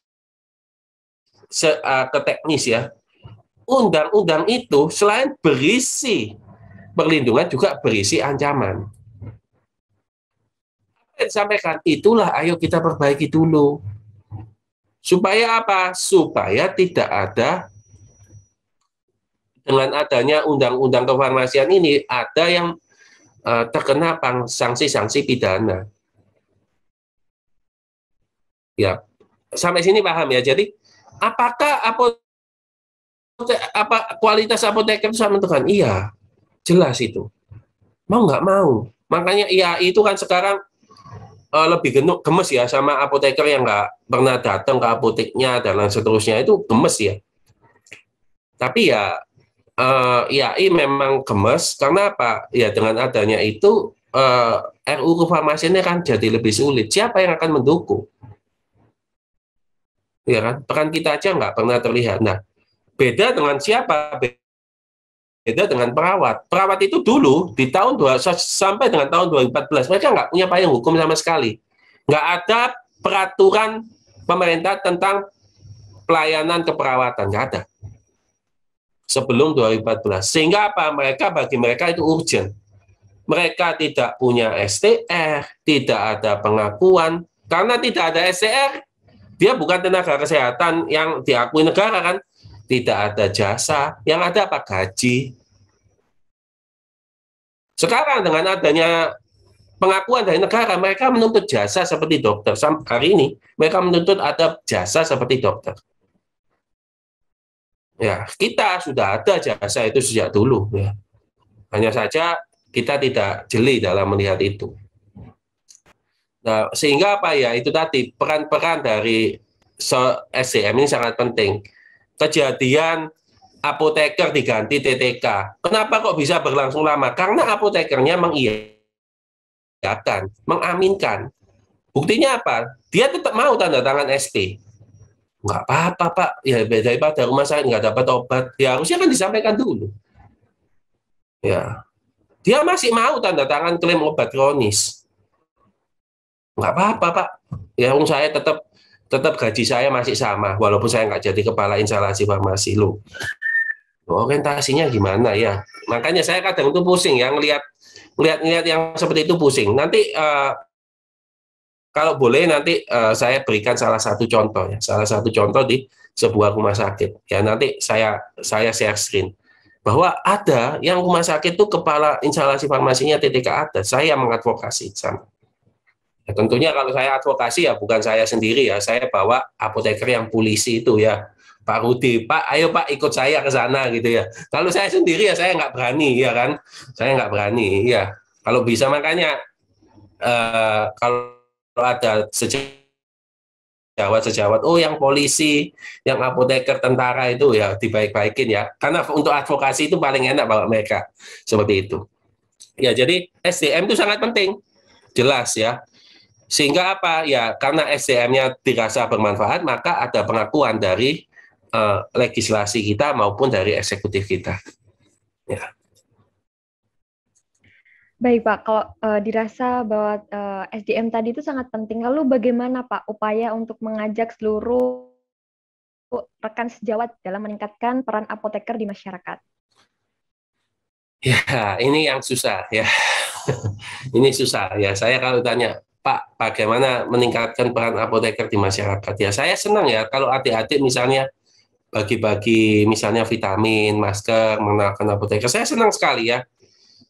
ke teknis ya. Undang-undang itu selain berisi perlindungan juga berisi ancaman. Apa yang disampaikan? Itulah ayo kita perbaiki dulu. Supaya apa? Supaya tidak ada, dengan adanya undang-undang kefarmasian ini, ada yang terkena sanksi-sanksi pidana. Ya, sampai sini paham ya. Jadi, apakah kualitas apoteker itu sangat menentukan? Iya, jelas itu. Mau nggak mau. Makanya IAI itu kan sekarang lebih gemes ya sama apoteker yang nggak pernah datang ke apoteknya dan lain seterusnya, itu gemes ya. Tapi ya IAI memang gemes karena apa? Ya dengan adanya itu RUU kefarmasiannya kan jadi lebih sulit. Siapa yang akan mendukung? Ya kan? Peran kita aja nggak pernah terlihat. Nah, beda dengan siapa? Beda dengan perawat. Perawat itu dulu di tahun sampai dengan tahun 2014 mereka nggak punya payung hukum sama sekali. Nggak ada peraturan pemerintah tentang pelayanan keperawatan, nggak ada. Sebelum 2014. Sehingga apa? Bagi mereka itu urgent. Mereka tidak punya STR, tidak ada pengakuan. Karena tidak ada STR, dia bukan tenaga kesehatan yang diakui negara kan. Tidak ada jasa, yang ada apa? Gaji. Sekarang dengan adanya pengakuan dari negara, mereka menuntut jasa seperti dokter. Hari ini mereka menuntut ada jasa seperti dokter. Ya, kita sudah ada jasa itu sejak dulu. Ya. Hanya saja kita tidak jeli dalam melihat itu. Nah, sehingga apa ya? Itu tadi peran-peran dari SDM ini sangat penting. Kejadian apoteker diganti TTK. Kenapa kok bisa berlangsung lama? Karena apotekernya mengiyakan, mengaminkan. Buktinya apa? Dia tetap mau tanda tangan SP. Nggak apa-apa, Pak. Ya, daripada rumah sakit nggak dapat obat. Ya, harusnya kan disampaikan dulu. Ya, dia masih mau tanda tangan klaim obat kronis. Nggak apa-apa, Pak. Ya, saya tetap gaji saya masih sama, walaupun saya nggak jadi kepala instalasi farmasi. Loh, orientasinya gimana ya? Makanya saya kadang itu pusing ya ngelihat yang seperti itu pusing. Nanti kalau boleh nanti saya berikan salah satu contoh ya, salah satu contoh di sebuah rumah sakit. Ya nanti saya share screen bahwa ada yang rumah sakit itu kepala instalasi farmasinya TTK ada. Saya mengadvokasi sama. Ya, tentunya kalau saya advokasi ya bukan saya sendiri ya, saya bawa apoteker yang polisi itu ya. Pak Rudi, Pak, ayo Pak ikut saya ke sana gitu ya. Kalau saya sendiri ya saya nggak berani ya kan, saya nggak berani ya. Kalau bisa makanya kalau ada sejawat, oh yang polisi, yang apoteker, tentara itu ya dibaik-baikin ya. Karena untuk advokasi itu paling enak bawa mereka seperti itu. Ya jadi SDM itu sangat penting, jelas ya. Sehingga apa ya? Karena SDM-nya dirasa bermanfaat, maka ada pengakuan dari legislasi kita maupun dari eksekutif kita. Ya. Baik Pak, kalau dirasa bahwa SDM tadi itu sangat penting, lalu bagaimana Pak upaya untuk mengajak seluruh rekan sejawat dalam meningkatkan peran apoteker di masyarakat? Ya, ini yang susah ya. Ini susah ya. Saya kalau tanya, Pak, bagaimana meningkatkan peran apoteker di masyarakat? Ya, saya senang ya kalau adik-adik misalnya bagi-bagi misalnya vitamin, masker, mengenalkan apoteker. Saya senang sekali ya.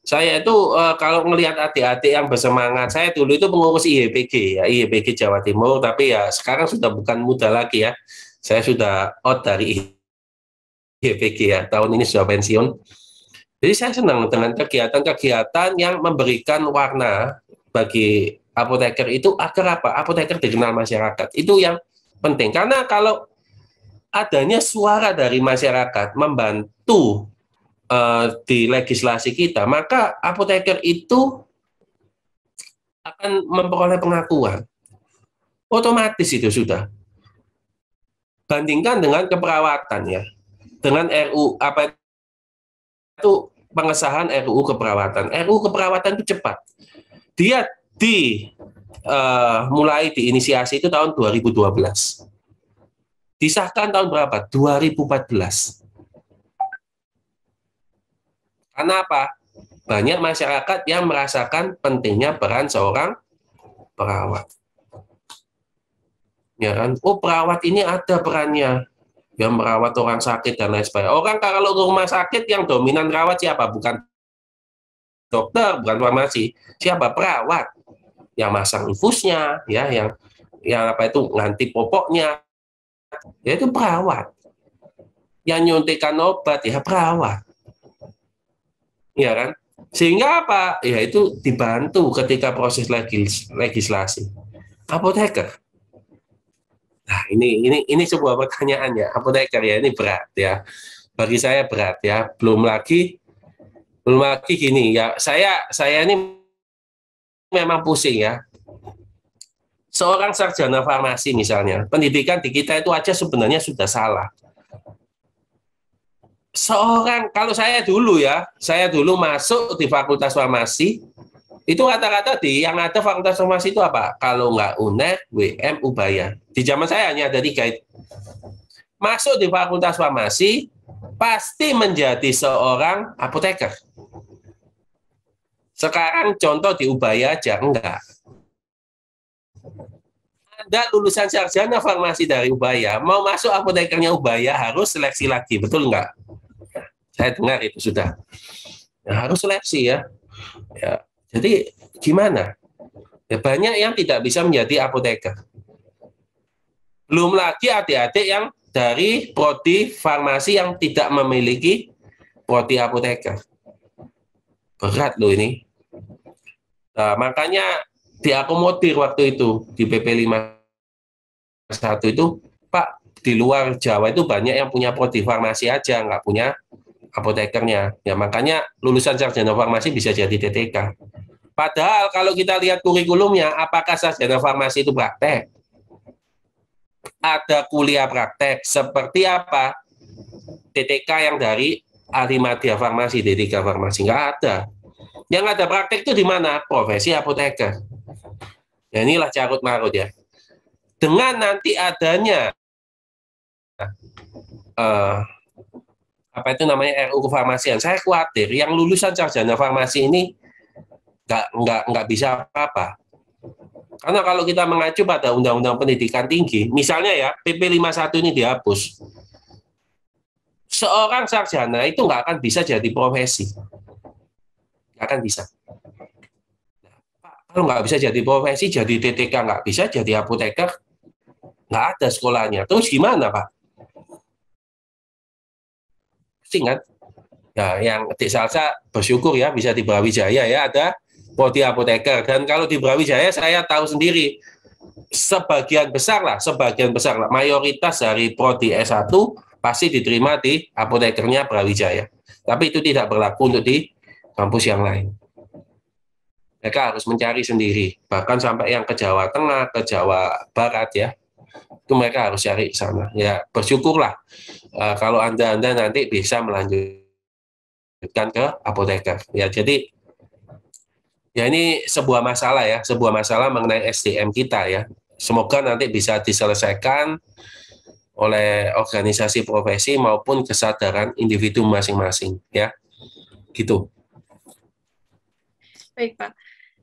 Saya itu kalau melihat adik-adik yang bersemangat, saya dulu itu pengurus IHPG ya, IHPG Jawa Timur, tapi ya sekarang sudah bukan muda lagi ya. Saya sudah out dari IHPG ya, tahun ini sudah pensiun. Jadi saya senang dengan kegiatan-kegiatan yang memberikan warna bagi apoteker itu agar apa? Apoteker dikenal masyarakat. Itu yang penting. Karena kalau adanya suara dari masyarakat membantu di legislasi kita, maka apoteker itu akan memperoleh pengakuan. Otomatis itu sudah. Bandingkan dengan keperawatan ya. Dengan RU apa itu pengesahan RUU keperawatan. RUU keperawatan itu cepat. Dia mulai diinisiasi itu tahun 2012. Disahkan tahun berapa? 2014. Karena apa? Banyak masyarakat yang merasakan pentingnya peran seorang perawat. Ya kan? Oh, perawat ini ada perannya. Yang merawat orang sakit dan lain sebagainya. Orang kalau ke rumah sakit yang dominan rawat siapa? Bukan dokter, bukan farmasi. Siapa? Perawat. Yang masang infusnya, ya, yang apa itu nganti popoknya, ya itu perawat. Yang nyuntikkan obat ya perawat. Ya kan? Sehingga apa? Ya itu dibantu ketika proses legislasi. Apoteker. Nah, ini sebuah pertanyaan ya. Apoteker ya, ini berat ya. Bagi saya berat ya. Belum lagi gini ya. Saya ini memang pusing ya. Seorang sarjana farmasi misalnya, pendidikan di kita itu aja sebenarnya sudah salah. Kalau saya dulu masuk di Fakultas Farmasi, itu rata-rata yang ada Fakultas Farmasi itu apa? Kalau nggak UNER, WM, Ubaya. Di zaman saya hanya ada 3 itu. Masuk di Fakultas Farmasi, pasti menjadi seorang apoteker. Sekarang contoh di Ubaya aja, enggak. Anda lulusan sarjana farmasi dari Ubaya, mau masuk apotekernya Ubaya harus seleksi lagi, betul enggak? Saya dengar itu sudah. Ya, harus seleksi ya. Jadi gimana? Ya, banyak yang tidak bisa menjadi apoteker. Belum lagi adik-adik yang dari prodi farmasi yang tidak memiliki prodi apoteker. Berat loh ini. Nah, makanya diakomodir waktu itu di PP 51 itu, Pak, di luar Jawa itu banyak yang punya prodi farmasi aja, nggak punya apotekernya. Ya makanya lulusan sarjana farmasi bisa jadi TTK. Padahal kalau kita lihat kurikulumnya, apakah sarjana farmasi itu praktek? Ada kuliah praktek seperti apa? TTK yang dari Ahmadiyah Farmasi, D3 Farmasi, nggak ada. Yang ada praktek itu di mana? Profesi apoteker. Ya inilah carut marut ya. Dengan nanti adanya apa itu namanya RUU kefarmasian, saya khawatir yang lulusan sarjana farmasi ini nggak bisa apa-apa. Karena kalau kita mengacu pada Undang-Undang Pendidikan Tinggi, misalnya ya PP 51 ini dihapus, seorang sarjana itu nggak akan bisa jadi profesi. Nggak akan bisa. Kalau nggak bisa jadi profesi, jadi TTK nggak bisa, jadi apoteker nggak ada sekolahnya. Terus gimana, Pak? Pusing kan? Ya, yang di Salsa bersyukur ya bisa di Brawijaya ya ada prodi apoteker. Dan kalau di Brawijaya saya tahu sendiri sebagian besar lah, mayoritas dari prodi S1 pasti diterima di apotekernya Brawijaya. Tapi itu tidak berlaku untuk di kampus yang lain. Mereka harus mencari sendiri, bahkan sampai yang ke Jawa Tengah, ke Jawa Barat ya, itu mereka harus cari ke sana. Ya bersyukurlah kalau Anda nanti bisa melanjutkan ke apoteker. Ya jadi ya ini sebuah masalah mengenai SDM kita ya. Semoga nanti bisa diselesaikan oleh organisasi profesi maupun kesadaran individu masing-masing ya. Gitu. Baik, Pak.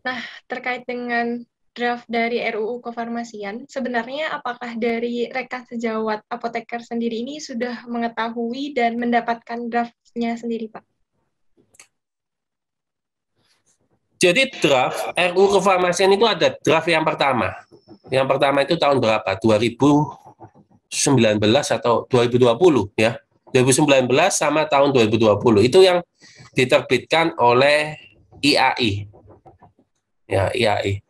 Nah, terkait dengan draft dari RUU Kefarmasian, sebenarnya apakah dari rekan sejawat apoteker sendiri ini sudah mengetahui dan mendapatkan draftnya sendiri, Pak? Jadi draft RUU Kefarmasian itu ada draft yang pertama. Yang pertama itu tahun berapa? 2019 atau 2020 ya. 2019 sama tahun 2020. Itu yang diterbitkan oleh IAI. Ya, IAI.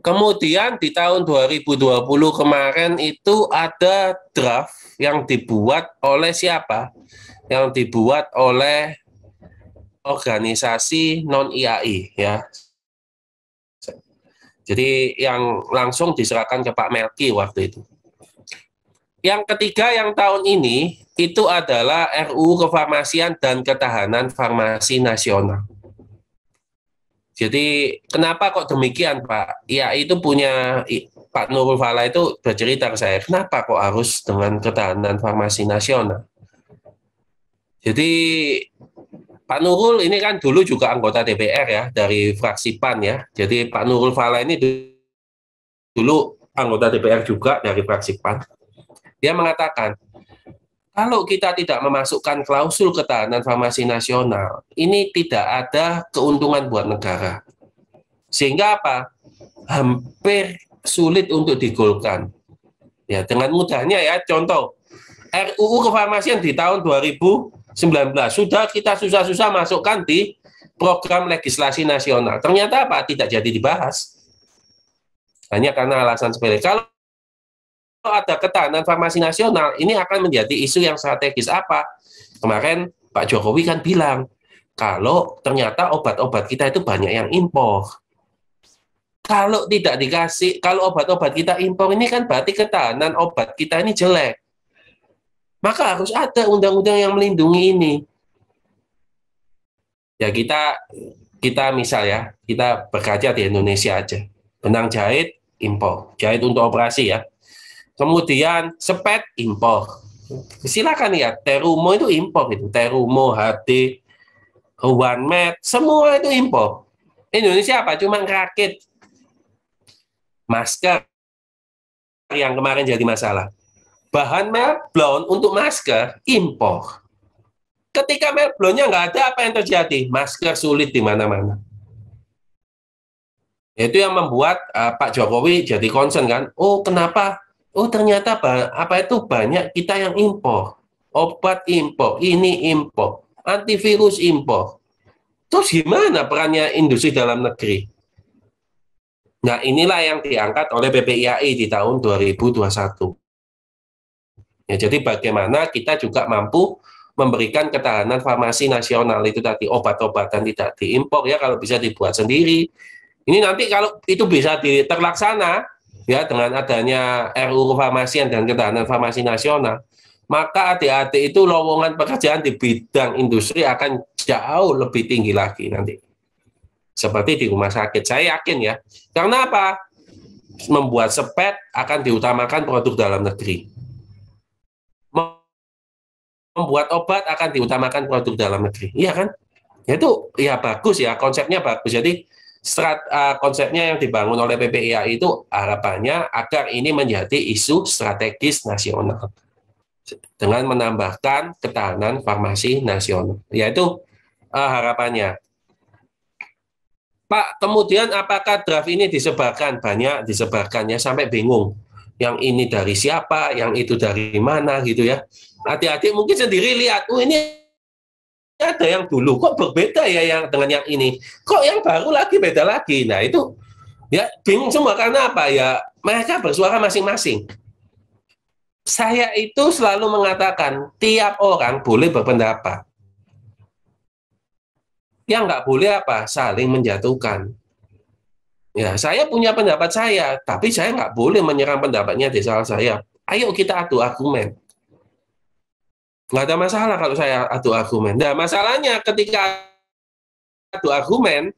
Kemudian di tahun 2020 kemarin itu ada draft yang dibuat oleh siapa? Yang dibuat oleh organisasi non-IAI ya. Jadi yang langsung diserahkan ke Pak Melki waktu itu. Yang ketiga yang tahun ini itu adalah RUU Kefarmasian dan Ketahanan Farmasi Nasional. Jadi kenapa kok demikian Pak? Ya itu punya Pak Nurul Fala itu bercerita ke saya, kenapa kok harus dengan ketahanan farmasi nasional? Jadi Pak Nurul ini kan dulu juga anggota DPR ya, dari fraksi PAN ya. Jadi Pak Nurul Fala ini dulu anggota DPR juga dari fraksi PAN. Dia mengatakan, kalau kita tidak memasukkan klausul ketahanan farmasi nasional, ini tidak ada keuntungan buat negara. Sehingga apa? Hampir sulit untuk digolkan. Ya, dengan mudahnya ya, contoh, RUU Kefarmasian di tahun 2019 sudah kita susah-susah masukkan di program legislasi nasional. Ternyata apa? Tidak jadi dibahas. Hanya karena alasan sepele. Kalau ada ketahanan farmasi nasional, ini akan menjadi isu yang strategis apa? Kemarin Pak Jokowi kan bilang, kalau ternyata obat-obat kita itu banyak yang impor. Kalau tidak dikasih, kalau obat-obat kita impor ini kan berarti ketahanan obat kita ini jelek. Maka harus ada undang-undang yang melindungi ini. Ya kita misal ya, kita berkaca di Indonesia aja. Benang jahit impor, jahit untuk operasi ya. Kemudian sepet impor. Silakan ya, Terumo itu impor itu, Terumo, HD, One Med, semua itu impor. Indonesia apa? Cuma rakit. Masker yang kemarin jadi masalah. Bahan melblon untuk masker impor. Ketika melblonnya nggak ada, apa yang terjadi? Masker sulit di mana-mana. Itu yang membuat Pak Jokowi jadi concern kan. Oh kenapa? Oh ternyata apa itu banyak kita yang impor. Obat impor, ini impor, antivirus impor. Terus gimana perannya industri dalam negeri? Nah, inilah yang diangkat oleh PPIAI di tahun 2021. Ya, jadi bagaimana kita juga mampu memberikan ketahanan farmasi nasional itu tadi, obat-obatan tidak diimpor ya, kalau bisa dibuat sendiri. Ini nanti kalau itu bisa terlaksana ya dengan adanya RUU Kefarmasian dan ketahanan farmasi nasional, maka adik-adik itu lowongan pekerjaan di bidang industri akan jauh lebih tinggi lagi nanti. Seperti di rumah sakit, saya yakin ya. Karena apa? Membuat sepet akan diutamakan produk dalam negeri. Membuat obat akan diutamakan produk dalam negeri. Iya kan? Itu ya bagus ya, konsepnya bagus. Jadi konsepnya yang dibangun oleh PPIAI itu harapannya agar ini menjadi isu strategis nasional. Dengan menambahkan ketahanan farmasi nasional. Yaitu harapannya. Pak, kemudian apakah draft ini disebarkan? Banyak disebarkannya sampai bingung. Yang ini dari siapa, yang itu dari mana gitu ya. Adik-adik mungkin sendiri lihat, oh ini ada yang dulu, kok berbeda ya yang dengan yang ini. Kok yang baru lagi beda lagi. Nah itu ya bingung semua karena apa ya? Mereka bersuara masing-masing. Saya itu selalu mengatakan tiap orang boleh berpendapat. Yang nggak boleh apa? Saling menjatuhkan. Ya, saya punya pendapat saya, tapi saya nggak boleh menyerang pendapatnya di salah saya. Ayo kita adu argumen. Nggak ada masalah kalau saya adu argumen. Nah, masalahnya ketika adu argumen,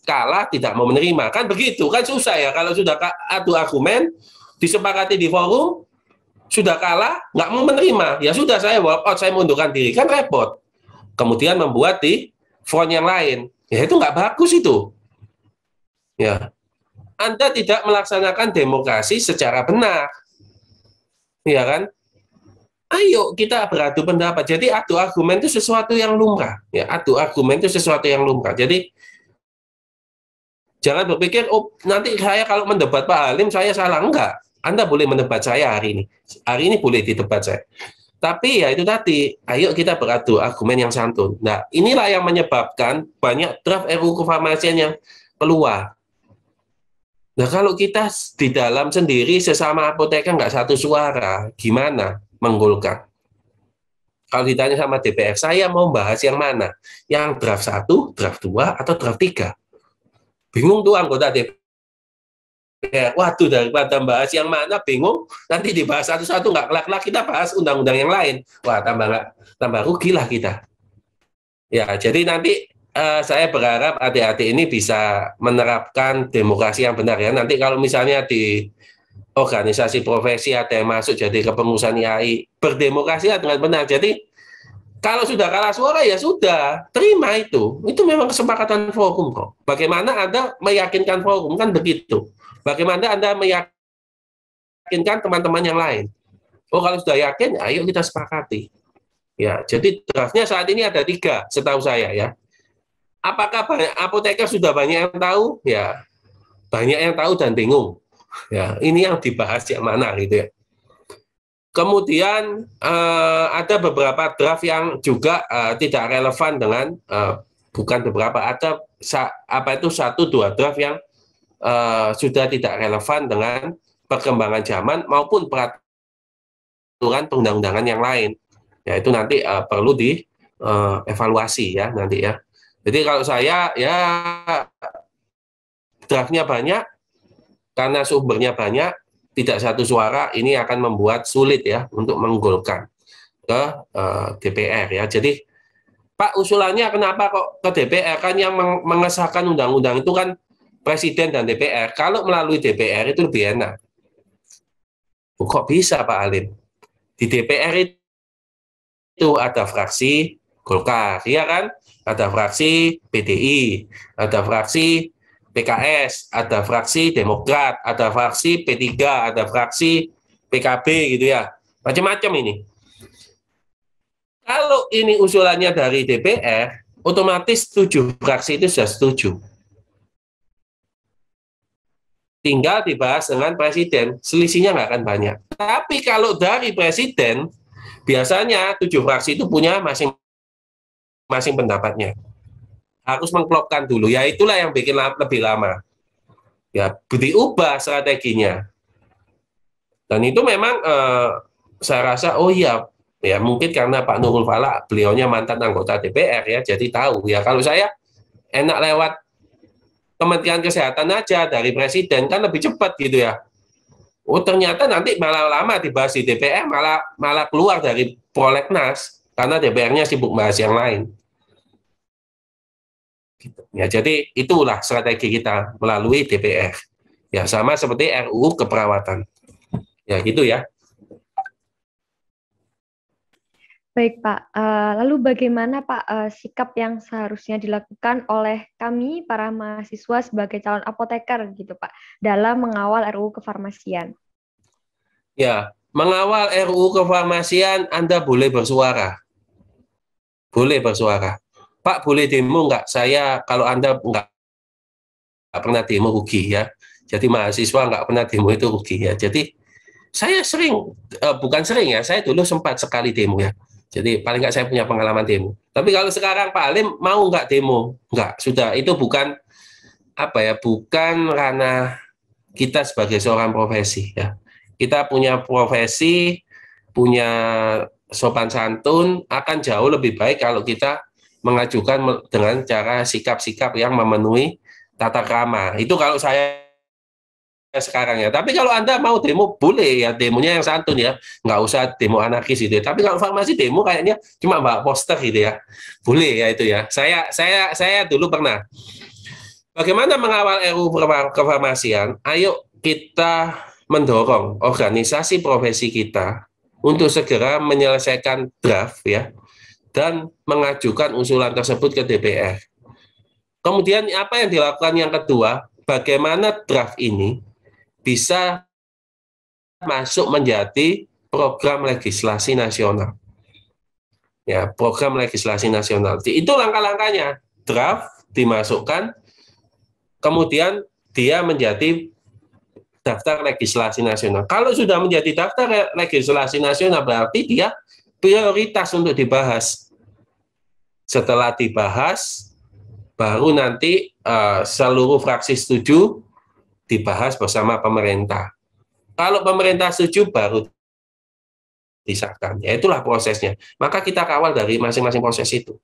kalah tidak mau menerima. Kan begitu, kan susah ya. Kalau sudah adu argumen, disepakati di forum, sudah kalah, nggak mau menerima. Ya sudah, saya walk out, saya mundurkan diri. Kan repot. Kemudian membuat di front yang lain. Ya itu nggak bagus itu. Ya. Anda tidak melaksanakan demokrasi secara benar. Ya kan? Ayo kita beradu pendapat. Jadi adu argumen itu sesuatu yang lumrah. Ya, adu argumen itu sesuatu yang lumrah. Jadi jangan berpikir, oh nanti saya kalau mendebat Pak Halim saya salah. Enggak. Anda boleh mendebat saya hari ini. Hari ini boleh didebat saya. Tapi ya itu tadi, ayo kita beradu argumen yang santun. Nah, inilah yang menyebabkan banyak draft RUU Kefarmasian yang keluar. Nah, kalau kita di dalam sendiri sesama apoteker nggak satu suara, gimana menggolkan? Kalau ditanya sama DPR, saya mau bahas yang mana? Yang draft 1, draft 2, atau draft 3? Bingung tuh anggota DPR. Waduh, daripada bahas yang mana bingung, nanti dibahas satu-satu nggak kelak-kelak, kita bahas undang-undang yang lain. Wah, tambah rugi lah kita. Ya, jadi nanti saya berharap adik-adik ini bisa menerapkan demokrasi yang benar ya. Nanti kalau misalnya di organisasi profesi ada yang masuk jadi kepengurusan IAI, berdemokrasi dengan benar. Jadi kalau sudah kalah suara ya sudah, terima itu. Itu memang kesepakatan forum kok. Bagaimana Anda meyakinkan forum kan begitu. Bagaimana Anda meyakinkan teman-teman yang lain? Oh kalau sudah yakin, ayo kita sepakati. Ya, jadi draftnya saat ini ada 3, setahu saya ya. Apakah banyak apoteker sudah banyak yang tahu? Ya, banyak yang tahu dan bingung. Ya, ini yang dibahas yang mana gitu ya. Kemudian ada beberapa draft yang juga tidak relevan dengan bukan beberapa, ada satu dua draft yang sudah tidak relevan dengan perkembangan zaman maupun peraturan perundang-undangan yang lain. Ya itu nanti perlu dievaluasi ya nanti ya. Jadi kalau saya ya draftnya banyak karena sumbernya banyak, tidak satu suara, ini akan membuat sulit ya untuk menggolkan ke DPR ya. Jadi Pak, usulannya kenapa kok ke DPR? Kan yang mengesahkan undang-undang itu kan Presiden dan DPR. Kalau melalui DPR itu lebih enak. Kok bisa Pak Alim? Di DPR itu ada fraksi Golkar, ya kan? Ada fraksi PDI, ada fraksi PKS, ada fraksi Demokrat, ada fraksi P3, ada fraksi PKB gitu ya. Macam-macam ini. Kalau ini usulannya dari DPR, otomatis 7 fraksi itu sudah setuju. Tinggal dibahas dengan Presiden, selisihnya nggak akan banyak. Tapi kalau dari Presiden, biasanya 7 fraksi itu punya masing-masing pendapatnya. Harus mengklopkan dulu, ya itulah yang bikin lebih lama. Ya, diubah strateginya. Dan itu memang saya rasa, oh iya, ya mungkin karena Pak Nurul Falak, beliaunya mantan anggota DPR ya, jadi tahu. Ya kalau saya enak lewat Kementerian Kesehatan aja dari Presiden kan lebih cepat gitu ya. Oh ternyata nanti malah lama dibahas di DPR, malah keluar dari prolegnas karena DPR-nya sibuk bahas yang lain. Ya jadi itulah strategi kita melalui DPR. Ya sama seperti RUU keperawatan. Ya gitu ya. Baik Pak, lalu bagaimana Pak sikap yang seharusnya dilakukan oleh kami para mahasiswa sebagai calon apoteker gitu Pak dalam mengawal RUU kefarmasian? Ya, mengawal RUU kefarmasian Anda boleh bersuara. Boleh bersuara. Pak boleh demo nggak? Saya kalau Anda nggak pernah demo rugi ya. Jadi mahasiswa nggak pernah demo itu rugi ya. Jadi saya sering, bukan sering ya, saya dulu sempat sekali demo ya. Jadi paling nggak saya punya pengalaman demo. Tapi kalau sekarang Pak Alim mau nggak demo? Nggak, sudah itu bukan bukan ranah kita sebagai seorang profesi ya. Kita punya profesi, punya sopan santun, akan jauh lebih baik kalau kita mengajukan dengan cara sikap-sikap yang memenuhi tata krama. Itu kalau saya sekarang ya. Tapi kalau Anda mau demo boleh ya, demonya yang santun ya, nggak usah demo anarkis gitu. Tapi kalau farmasi demo kayaknya cuma bawa poster gitu ya, boleh ya itu ya. Saya dulu pernah. Bagaimana mengawal RUU kefarmasian? Ayo kita mendorong organisasi profesi kita untuk segera menyelesaikan draft ya dan mengajukan usulan tersebut ke DPR. Kemudian apa yang dilakukan yang kedua? Bagaimana draft ini bisa masuk menjadi program legislasi nasional. Ya, program legislasi nasional. Itu langkah-langkahnya. Draft dimasukkan, kemudian dia menjadi daftar legislasi nasional. Kalau sudah menjadi daftar legislasi nasional, berarti dia prioritas untuk dibahas. Setelah dibahas, baru nanti seluruh fraksi setuju, dibahas bersama pemerintah. Kalau pemerintah setuju baru disahkan. Ya itulah prosesnya. Maka kita kawal dari masing-masing proses itu.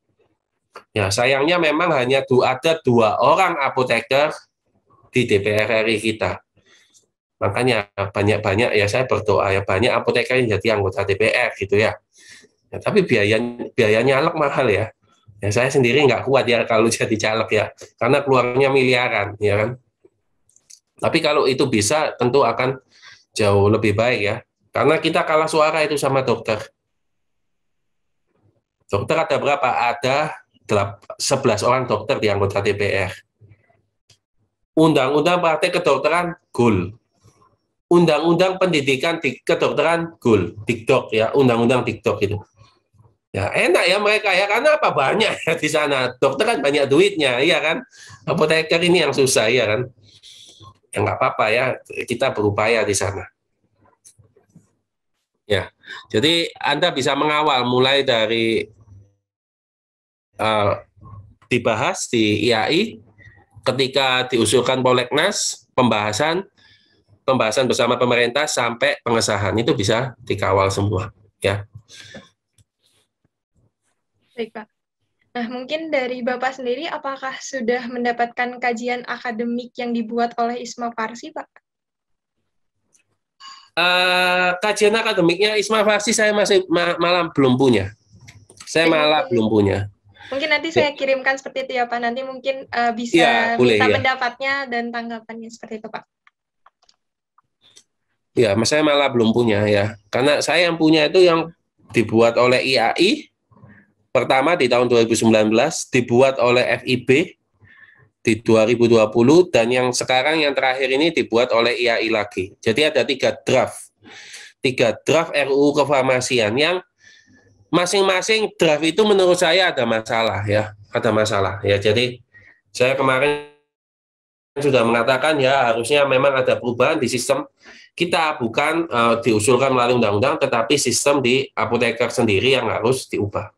Ya sayangnya memang hanya ada 2 orang apoteker di DPR RI kita. Makanya banyak-banyak ya saya berdoa ya banyak apoteker yang jadi anggota DPR gitu ya. Ya tapi biaya nyalek mahal ya. Ya saya sendiri nggak kuat ya kalau jadi caleg ya. Karena keluarnya miliaran ya kan. Tapi kalau itu bisa tentu akan jauh lebih baik ya. Karena kita kalah suara itu sama dokter. Dokter ada berapa? Ada 11 orang dokter di anggota DPR. Undang-undang praktek kedokteran, GUL. Undang-undang pendidikan kedokteran, GUL. Dikdok ya, undang-undang Dikdok itu. Ya enak ya mereka ya, karena apa? Banyak ya di sana. Dokter kan banyak duitnya, iya kan? Apoteker ini yang susah, ya kan? Ya nggak apa-apa ya, kita berupaya di sana. Ya, jadi Anda bisa mengawal mulai dari dibahas di IAI, ketika diusulkan Prolegnas, pembahasan bersama pemerintah sampai pengesahan itu bisa dikawal semua, ya. Baik, Pak. Nah, mungkin dari Bapak sendiri, apakah sudah mendapatkan kajian akademik yang dibuat oleh ISMA Farsi, Pak? Kajian akademiknya ISMA Farsi saya masih malah belum punya. Saya malah belum punya. Mungkin nanti saya kirimkan seperti itu ya, Pak. Nanti mungkin bisa ya, boleh, minta ya. pendapatnya dan tanggapannya seperti itu, Pak. Ya, saya malah belum punya ya. Karena saya yang punya itu yang dibuat oleh IAI, pertama di tahun 2019, dibuat oleh FIB di 2020, dan yang sekarang yang terakhir ini dibuat oleh IAI lagi. Jadi ada 3 draft RUU kefarmasian yang masing-masing draft itu menurut saya ada masalah ya, Jadi saya kemarin sudah mengatakan ya harusnya memang ada perubahan di sistem kita, bukan diusulkan melalui undang-undang, tetapi sistem di apoteker sendiri yang harus diubah.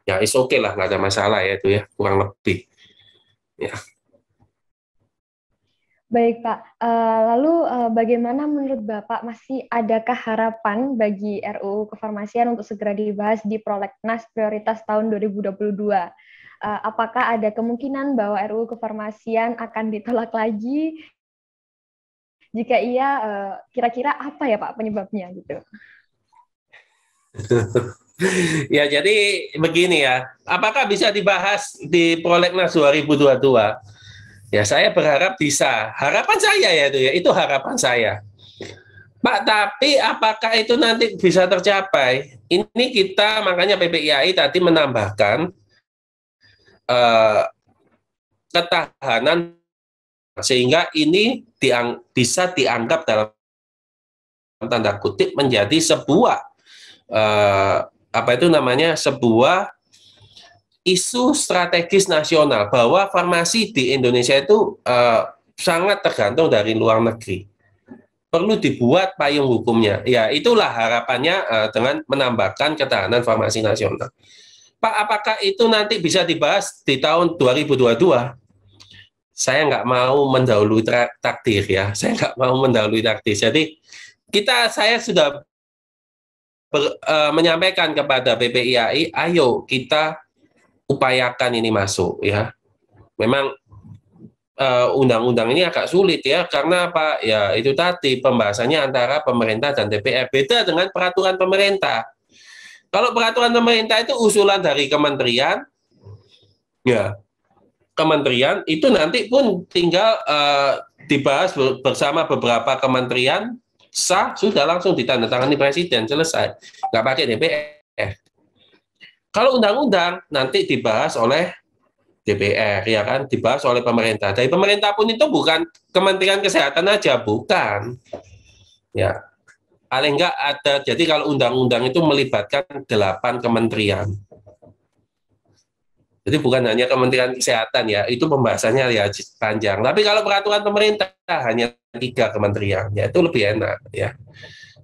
Ya, is oke lah, nggak ada masalah ya itu ya, kurang lebih. Ya. Baik, Pak. Lalu bagaimana menurut Bapak, masih adakah harapan bagi RUU kefarmasian untuk segera dibahas di Prolegnas prioritas tahun 2022? Apakah ada kemungkinan bahwa RUU kefarmasian akan ditolak lagi? Jika iya, kira-kira apa ya Pak penyebabnya gitu? Ya, jadi begini ya, apakah bisa dibahas di Prolegnas 2022? Ya, saya berharap bisa. Harapan saya ya itu harapan saya. Pak, tapi apakah itu nanti bisa tercapai? Ini kita, makanya PPIAI tadi menambahkan ketahanan, sehingga ini bisa dianggap dalam tanda kutip menjadi sebuah sebuah isu strategis nasional, bahwa farmasi di Indonesia itu sangat tergantung dari luar negeri. Perlu dibuat payung hukumnya. Ya, itulah harapannya dengan menambahkan ketahanan farmasi nasional. Pak, apakah itu nanti bisa dibahas di tahun 2022? Saya nggak mau mendahului takdir ya. Saya nggak mau mendahului takdir. Jadi saya sudah menyampaikan kepada PPIAI, ayo kita upayakan ini masuk ya. Memang undang-undang ini agak sulit ya, karena apa? Ya itu tadi pembahasannya antara pemerintah dan DPR. Beda dengan peraturan pemerintah. Kalau peraturan pemerintah itu usulan dari kementerian, ya kementerian itu nanti pun tinggal dibahas bersama beberapa kementerian, sah, sudah langsung ditandatangani presiden, selesai, nggak pakai DPR. Kalau undang-undang nanti dibahas oleh DPR, ya kan, dibahas oleh pemerintah. Dari pemerintah pun itu bukan Kementerian Kesehatan aja, bukan. Ya, paling nggak ada. Jadi kalau undang-undang itu melibatkan 8 kementerian. Jadi bukan hanya Kementerian Kesehatan ya, itu pembahasannya ya panjang. Tapi kalau peraturan pemerintah hanya 3 kementerian, ya itu lebih enak ya.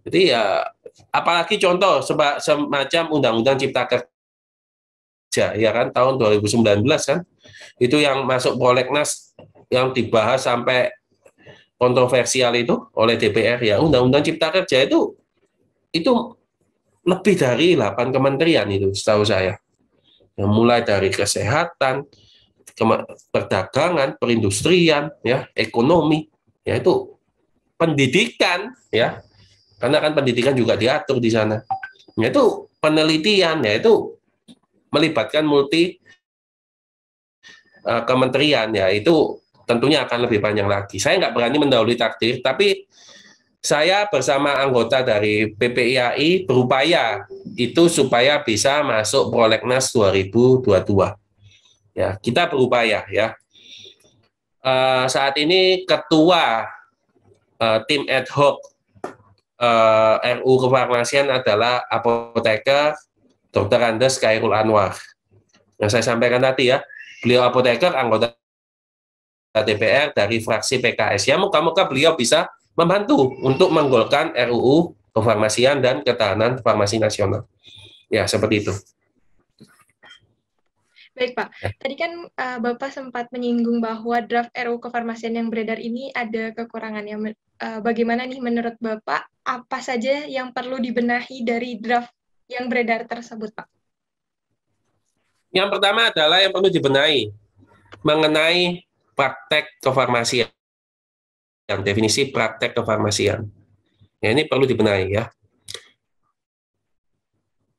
Jadi ya, apalagi contoh semacam Undang-Undang Cipta Kerja, ya kan, tahun 2019 kan, itu yang masuk Prolegnas yang dibahas sampai kontroversial itu oleh DPR ya, Undang-Undang Cipta Kerja itu lebih dari 8 kementerian itu setahu saya. Yang mulai dari kesehatan, perdagangan, perindustrian, ya, ekonomi, ya itu pendidikan, ya, karena kan pendidikan juga diatur di sana. Ya itu penelitian, ya itu melibatkan multi kementerian, ya itu tentunya akan lebih panjang lagi. Saya nggak berani mendahului takdir, tapi saya bersama anggota dari PPIAI berupaya itu supaya bisa masuk Prolegnas 2022. Ya, kita berupaya ya. Saat ini ketua tim ad hoc RUU kefarmasian adalah apoteker Dr. Andes Khairul Anwar. Yang saya sampaikan tadi ya, beliau apoteker, anggota DPR dari fraksi PKS. Ya, moga-moga beliau bisa membantu untuk menggolkan RUU kefarmasian dan ketahanan farmasi nasional. Ya, seperti itu. Baik, Pak. Tadi kan Bapak sempat menyinggung bahwa draft RUU Kefarmasian yang beredar ini ada kekurangannya. Bagaimana nih menurut Bapak, apa saja yang perlu dibenahi dari draft yang beredar tersebut, Pak? Yang pertama adalah yang perlu dibenahi mengenai praktek kefarmasian, definisi praktek kefarmasian. Ya, ini perlu dibenahi ya.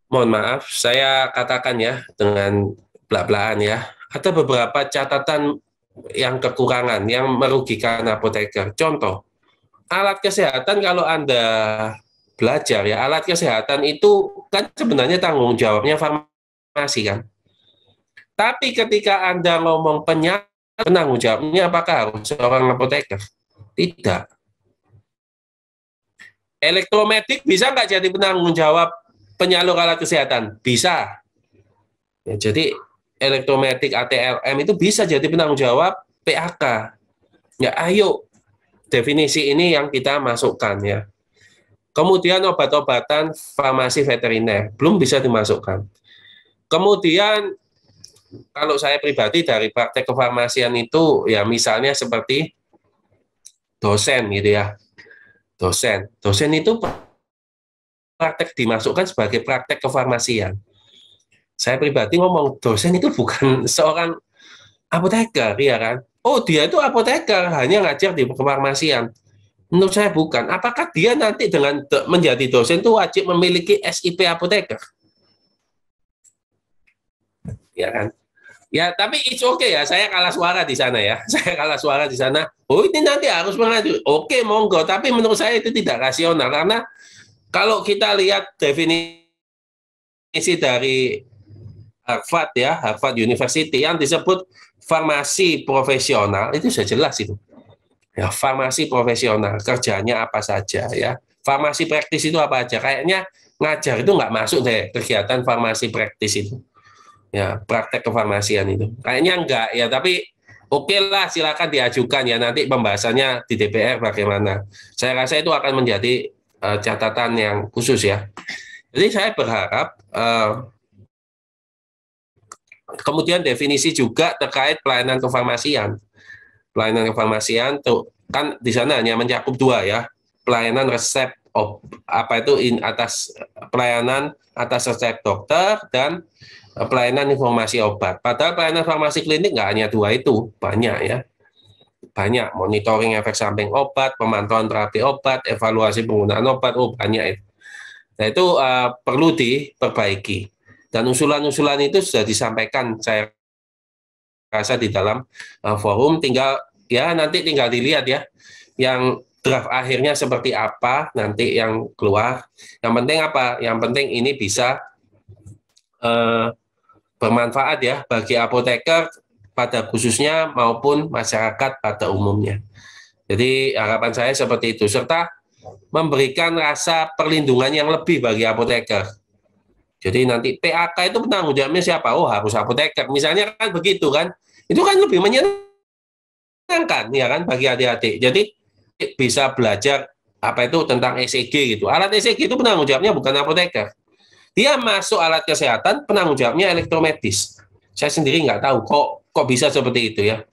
Mohon maaf, saya katakan ya dengan belak-belakan ya, ada beberapa catatan yang kekurangan, yang merugikan apoteker. Contoh, alat kesehatan kalau Anda belajar ya, alat kesehatan itu kan sebenarnya tanggung jawabnya farmasi kan. Tapi ketika Anda ngomong penyakit, penanggung jawabnya apakah harus seorang apoteker? Tidak. Elektromedik bisa nggak jadi penanggung jawab penyalur alat kesehatan? Bisa. Ya, jadi elektromedik ATLM itu bisa jadi penanggung jawab PAK. Ya, ayo definisi ini yang kita masukkan ya. Kemudian obat-obatan farmasi veteriner belum bisa dimasukkan. Kemudian kalau saya pribadi dari praktek kefarmasian itu ya misalnya seperti dosen gitu ya. Dosen itu praktek dimasukkan sebagai praktek kefarmasian. Saya pribadi ngomong dosen itu bukan seorang apoteker ya kan. Oh, dia itu apoteker, hanya ngajar di kefarmasian. Menurut saya bukan. Apakah dia nanti dengan menjadi dosen itu wajib memiliki SIP apoteker? Ya kan? Ya, tapi it's okay ya. Saya kalah suara di sana ya. Saya kalah suara di sana. Oh, ini nanti harus mengaju. Oke, monggo. Tapi menurut saya itu tidak rasional karena kalau kita lihat definisi dari Harvard ya, Harvard University yang disebut farmasi profesional itu sudah jelas itu. Ya, farmasi profesional kerjanya apa saja ya. Farmasi praktis itu apa aja? Kayaknya ngajar itu nggak masuk deh kegiatan farmasi praktis itu. Ya, praktek kefarmasian itu. Kayaknya enggak ya, tapi oke lah silakan diajukan ya nanti pembahasannya di DPR bagaimana. Saya rasa itu akan menjadi catatan yang khusus ya. Jadi saya berharap kemudian definisi juga terkait pelayanan kefarmasian. Pelayanan kefarmasian tuh kan di sana hanya mencakup dua ya, pelayanan resep pelayanan atas resep dokter dan pelayanan informasi obat. Padahal pelayanan farmasi klinik nggak hanya dua itu, banyak ya, banyak monitoring efek samping obat, pemantauan terapi obat, evaluasi penggunaan obat, banyak itu. Nah itu perlu diperbaiki dan usulan-usulan itu sudah disampaikan saya rasa di dalam forum, nanti tinggal dilihat ya yang draft akhirnya seperti apa nanti yang keluar. Yang penting apa? Yang penting ini bisa bermanfaat ya bagi apoteker pada khususnya maupun masyarakat pada umumnya. Jadi harapan saya seperti itu, serta memberikan rasa perlindungan yang lebih bagi apoteker. Jadi nanti PAK itu penanggung jawabnya siapa? Oh, harus apoteker. Misalnya kan begitu kan. Itu kan lebih menyenangkan ya kan bagi adik-adik. Jadi bisa belajar apa itu tentang ECG gitu. Alat ECG itu penanggung jawabnya bukan apoteker. Dia masuk alat kesehatan, penanggung jawabnya elektromedis. Saya sendiri nggak tahu kok bisa seperti itu ya.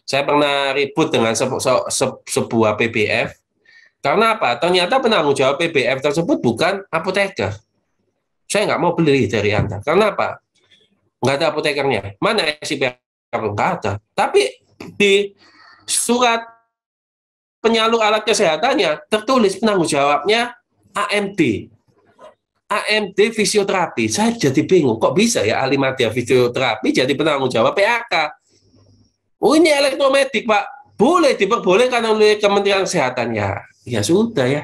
Saya pernah ribut dengan sebuah PBF. Karena apa? Ternyata penanggung jawab PBF tersebut bukan apoteker. Saya nggak mau beli dari Anda. Karena apa? Nggak ada apotekernya. Mana SIP? Nggak ada. Tapi di surat penyalur alat kesehatannya tertulis penanggung jawabnya AMD. AMD fisioterapi. Saya jadi bingung. Kok bisa ya ahli media fisioterapi jadi penanggung jawab PAK? Oh ini elektromedik Pak. Boleh diperbolehkan oleh Kementerian Kesehatan ya. Ya sudah ya.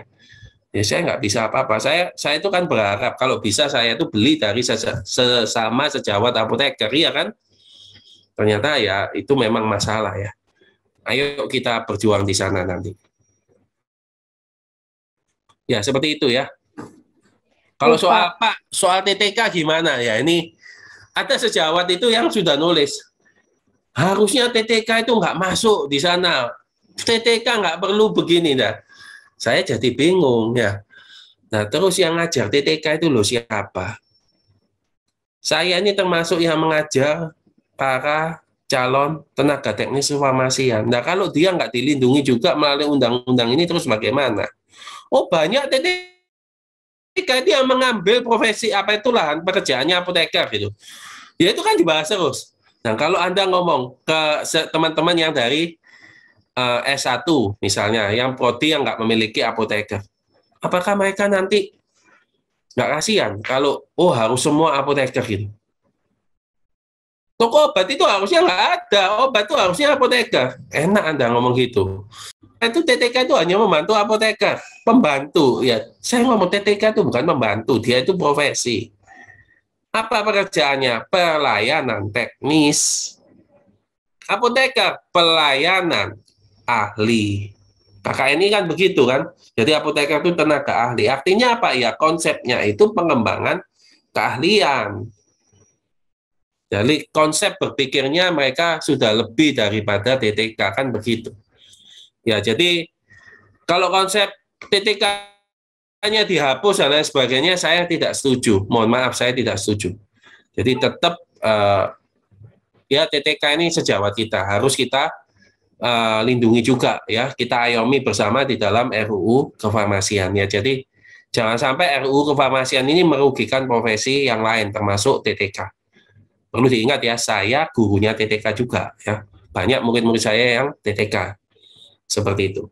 Ya saya nggak bisa apa-apa. Saya itu kan berharap kalau bisa saya itu beli dari sesama sejawat apoteker ya kan. Ternyata ya itu memang masalah ya. Ayo kita berjuang di sana nanti. Ya seperti itu ya. Kalau soal TTK gimana ya? Ini ada sejawat itu yang sudah nulis. Harusnya TTK itu nggak masuk di sana. TTK nggak perlu begini dah. Saya jadi bingung ya. Nah terus yang ngajar TTK itu loh siapa? Saya ini termasuk yang mengajar para calon tenaga teknis kefarmasian. Nah, kalau dia nggak dilindungi juga melalui undang-undang ini, terus bagaimana? Oh, banyak ketika dia mengambil profesi apa itu lahan pekerjaannya apoteker gitu. Ya itu kan dibahas terus. Nah, kalau Anda ngomong ke teman-teman yang dari S1 misalnya, yang prodi yang nggak memiliki apoteker, apakah mereka nanti nggak kasihan kalau harus semua apoteker gitu? Toko obat itu harusnya nggak ada, obat itu harusnya apoteker. Enak Anda ngomong gitu. Itu TTK itu hanya membantu apoteker, pembantu. Ya, saya ngomong TTK itu bukan membantu, dia itu profesi. Apa pekerjaannya? Pelayanan teknis. Apoteker, pelayanan ahli. KKN ini kan begitu kan. Jadi apoteker itu tenaga ahli. Artinya apa ya? Konsepnya itu pengembangan keahlian. Jadi konsep berpikirnya mereka sudah lebih daripada TTK, kan begitu. Ya, jadi kalau konsep TTK-nya dihapus dan lain sebagainya, saya tidak setuju. Mohon maaf, saya tidak setuju. Jadi tetap ya TTK ini sejawat kita, harus kita lindungi juga ya, kita ayomi bersama di dalam RUU kefarmasian ya. Jadi jangan sampai RUU kefarmasian ini merugikan profesi yang lain termasuk TTK. Perlu diingat ya, saya gurunya TTK juga ya. Banyak murid-murid saya yang TTK. Seperti itu.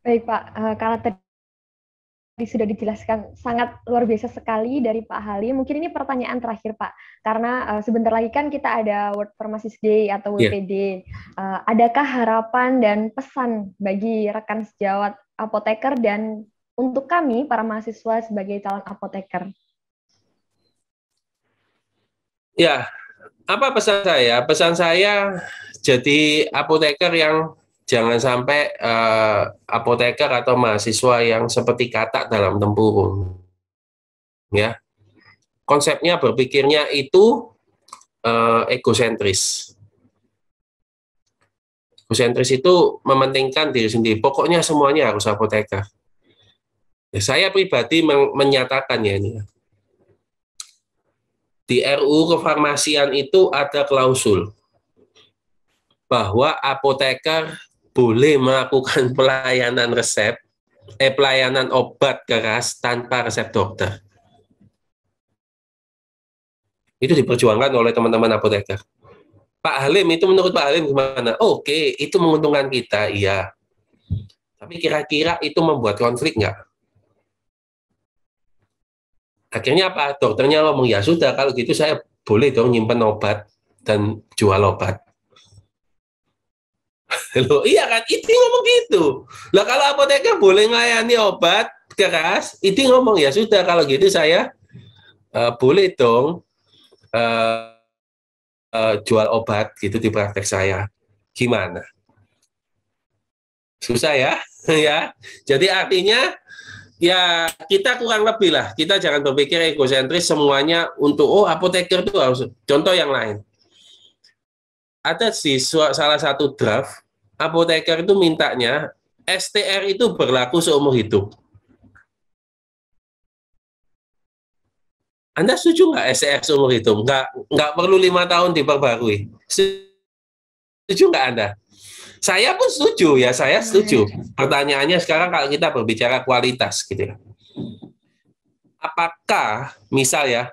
Baik Pak, karena tadi sudah dijelaskan sangat luar biasa sekali dari Pak Halim. Mungkin ini pertanyaan terakhir Pak, karena sebentar lagi kan kita ada World Pharmacist Day atau WPD. Adakah harapan dan pesan bagi rekan sejawat apoteker dan untuk kami para mahasiswa sebagai calon apoteker? Ya, apa pesan saya? Pesan saya jadi apoteker yang jangan sampai apoteker atau mahasiswa yang seperti katak dalam tempurung. Ya, konsepnya berpikirnya itu egosentris. Egosentris itu mementingkan diri sendiri. Pokoknya semuanya harus apoteker. Ya, saya pribadi menyatakan ya ini. Di RUU kefarmasian itu ada klausul bahwa apoteker boleh melakukan pelayanan pelayanan obat keras tanpa resep dokter. Itu diperjuangkan oleh teman-teman apoteker. Pak Halim, itu menurut Pak Halim gimana? Oke, itu menguntungkan kita, iya. Tapi kira-kira itu membuat konflik nggak? Akhirnya apa? Dokternya ngomong, ya sudah, kalau gitu saya boleh dong nyimpen obat dan jual obat. Loh, iya kan? Itu ngomong gitu. Lah kalau apoteker boleh melayani obat keras, itu ngomong, ya sudah, kalau gitu saya boleh dong jual obat gitu di praktek saya. Gimana? Susah ya? Ya. Jadi artinya ya kita kurang lebih lah, kita jangan berpikir egosentris semuanya untuk apoteker itu harus. Contoh yang lain, ada sih salah satu draft apoteker itu mintanya STR itu berlaku seumur hidup. Anda setuju nggak STR seumur hidup? Nggak perlu 5 tahun diperbarui. Setuju nggak Anda? Saya pun setuju ya, saya setuju. Pertanyaannya sekarang kalau kita berbicara kualitas gitu ya. Apakah misal ya,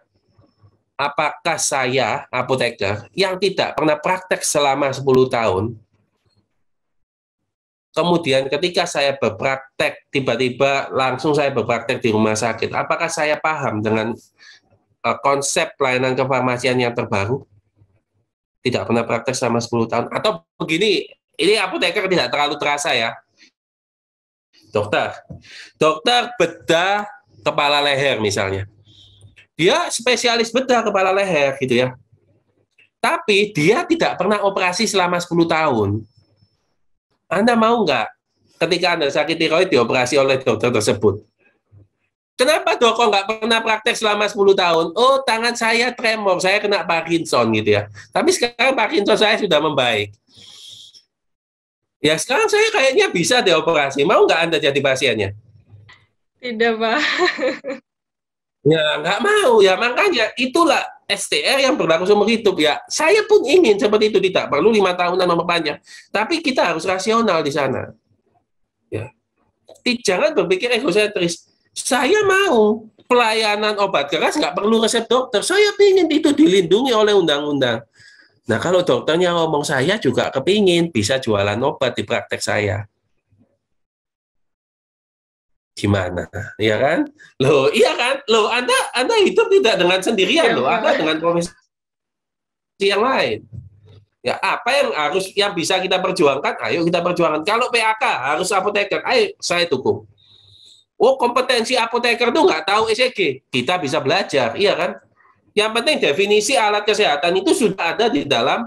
apakah saya apoteker yang tidak pernah praktek selama 10 tahun, kemudian ketika saya berpraktek, tiba-tiba langsung saya berpraktek di rumah sakit, apakah saya paham dengan konsep pelayanan kefarmasian yang terbaru? Tidak pernah praktek selama 10 tahun. Atau begini, ini apoteker tidak terlalu terasa ya. Dokter bedah kepala leher misalnya. Dia spesialis bedah kepala leher gitu ya. Tapi dia tidak pernah operasi selama 10 tahun. Anda mau nggak ketika Anda sakit tiroid dioperasi oleh dokter tersebut? Kenapa dok kok nggak pernah praktek selama 10 tahun? Oh, tangan saya tremor, saya kena Parkinson gitu ya. Tapi sekarang Parkinson saya sudah membaik. Ya sekarang saya kayaknya bisa dioperasi. Mau nggak Anda jadi pasiennya? Tidak, Pak. Ya nggak mau. Ya makanya itulah STR yang berlaku seumur hidup. Ya, saya pun ingin seperti itu, tidak perlu 5 tahunan memperpanjang. Tapi kita harus rasional di sana. Ya. Jangan berpikir egosentris. Saya mau pelayanan obat keras nggak perlu resep dokter. Saya ingin itu dilindungi oleh undang-undang. Nah, kalau dokternya ngomong saya juga kepingin bisa jualan obat di praktek saya. Gimana? Iya kan? Loh, iya kan? Loh, Anda hidup tidak dengan sendirian loh, Anda dengan profesi yang lain. Ya, apa yang bisa kita perjuangkan? Ayo kita perjuangkan. Kalau PAK harus apoteker, ayo saya dukung. Oh, kompetensi apoteker itu nggak tahu ECG, kita bisa belajar, iya kan? Yang penting definisi alat kesehatan itu sudah ada di dalam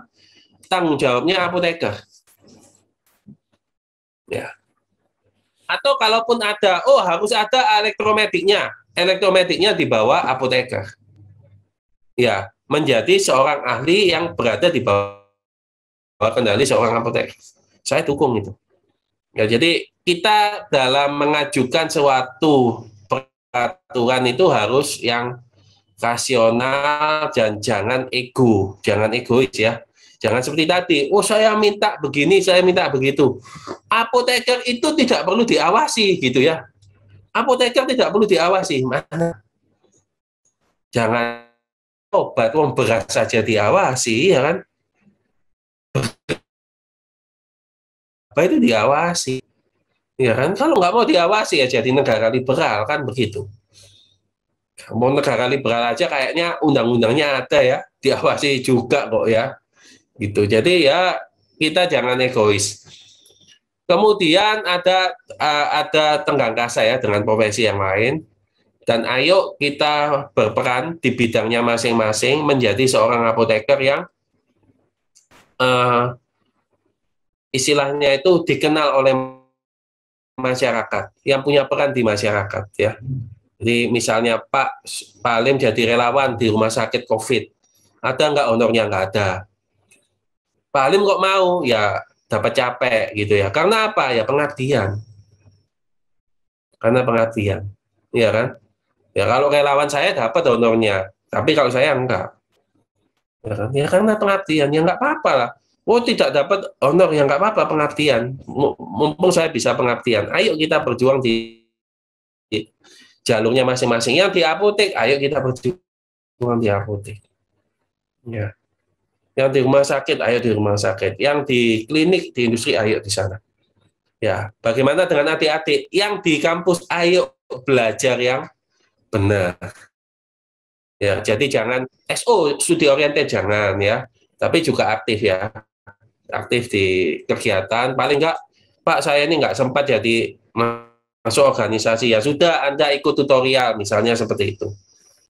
tanggung jawabnya apoteker. Ya. Atau kalaupun ada, oh harus ada elektromediknya. Elektromediknya di bawah apoteker. Ya, menjadi seorang ahli yang berada di bawah kendali seorang apoteker. Saya dukung itu. Ya, jadi kita dalam mengajukan suatu peraturan itu harus yang rasional dan jangan ego, jangan egois ya. Jangan seperti tadi, oh saya minta begini, saya minta begitu. Apoteker itu tidak perlu diawasi gitu ya. Apoteker tidak perlu diawasi. Mana? Jangan obat beras saja diawasi ya kan. Apa itu diawasi? Ya kan, kalau nggak mau diawasi ya jadi negara liberal kan begitu. Mau negara liberal aja kayaknya undang-undangnya ada ya, diawasi juga kok ya. Gitu. Jadi ya kita jangan egois. Kemudian ada tenggang kasa ya dengan profesi yang lain. Dan ayo kita berperan di bidangnya masing-masing menjadi seorang apoteker yang istilahnya itu dikenal oleh masyarakat, yang punya peran di masyarakat ya. Jadi misalnya Pak Alim jadi relawan di rumah sakit COVID, ada nggak honornya? Nggak ada. Pak Alim kok mau? Ya dapat capek gitu ya. Karena apa? Ya pengabdian. Karena pengabdian, ya kan? Ya kalau relawan saya dapat honornya, tapi kalau saya enggak. Ya kan? Ya karena pengabdian, ya nggak apa-apa lah. Oh tidak dapat honor, ya nggak apa-apa pengabdian. Mumpung saya bisa pengabdian, ayo kita berjuang di jalurnya masing-masing. Yang di apotek, ayo kita berjuang di apotek. Ya. Yang di rumah sakit, ayo di rumah sakit. Yang di klinik, di industri, ayo di sana. Ya, bagaimana dengan adik-adik yang di kampus? Ayo belajar yang benar. Ya, jadi jangan SO studi oriented jangan ya, tapi juga aktif ya, aktif di kegiatan. Paling enggak, Pak saya ini nggak sempat jadi masuk organisasi ya sudah Anda ikut tutorial misalnya seperti itu.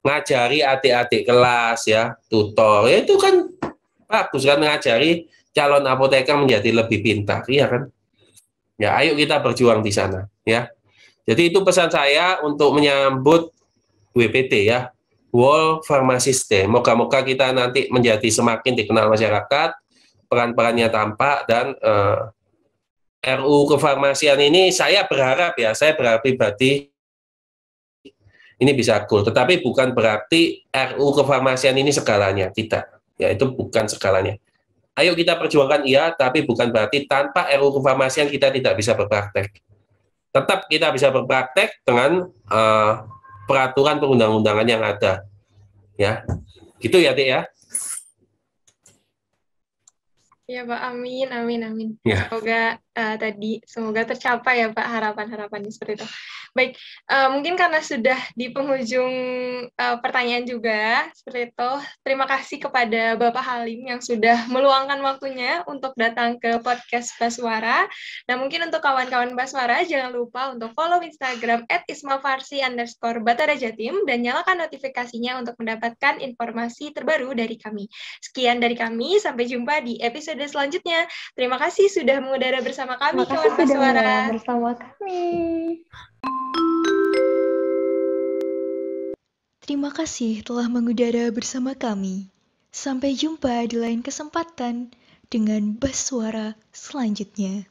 Ngajari adik-adik kelas ya, tutor ya, itu kan bagus kan, mengajari calon apoteker menjadi lebih pintar, iya kan? Ya, ayo kita berjuang di sana ya. Jadi itu pesan saya untuk menyambut WPT ya, World Pharmacy Day. Moga-moga kita nanti menjadi semakin dikenal masyarakat, peran-perannya tampak, dan RUU kefarmasian ini saya berharap ya, saya berharap pribadi ini bisa cool. Tetapi bukan berarti RUU kefarmasian ini segalanya, tidak. Ya itu bukan segalanya. Ayo kita perjuangkan iya, tapi bukan berarti tanpa RUU kefarmasian kita tidak bisa berpraktek. Tetap kita bisa berpraktek dengan peraturan perundang-undangan yang ada. Ya, gitu ya, Dik ya. Ya Pak, amin, amin, amin. Ya. Semoga tercapai ya Pak harapan-harapannya seperti itu. Baik, mungkin karena sudah di penghujung pertanyaan juga seperti itu. Terima kasih kepada Bapak Halim yang sudah meluangkan waktunya untuk datang ke podcast Baswara. Nah mungkin untuk kawan-kawan Baswara jangan lupa untuk follow Instagram @ismafarsi_Batara_Jatim dan nyalakan notifikasinya untuk mendapatkan informasi terbaru dari kami. Sekian dari kami, sampai jumpa di episode selanjutnya. Terima kasih sudah mengudara bersama kami, kawan Baswara. Bersama kami. Terima kasih telah mengudara bersama kami. Sampai jumpa di lain kesempatan dengan Baswara selanjutnya.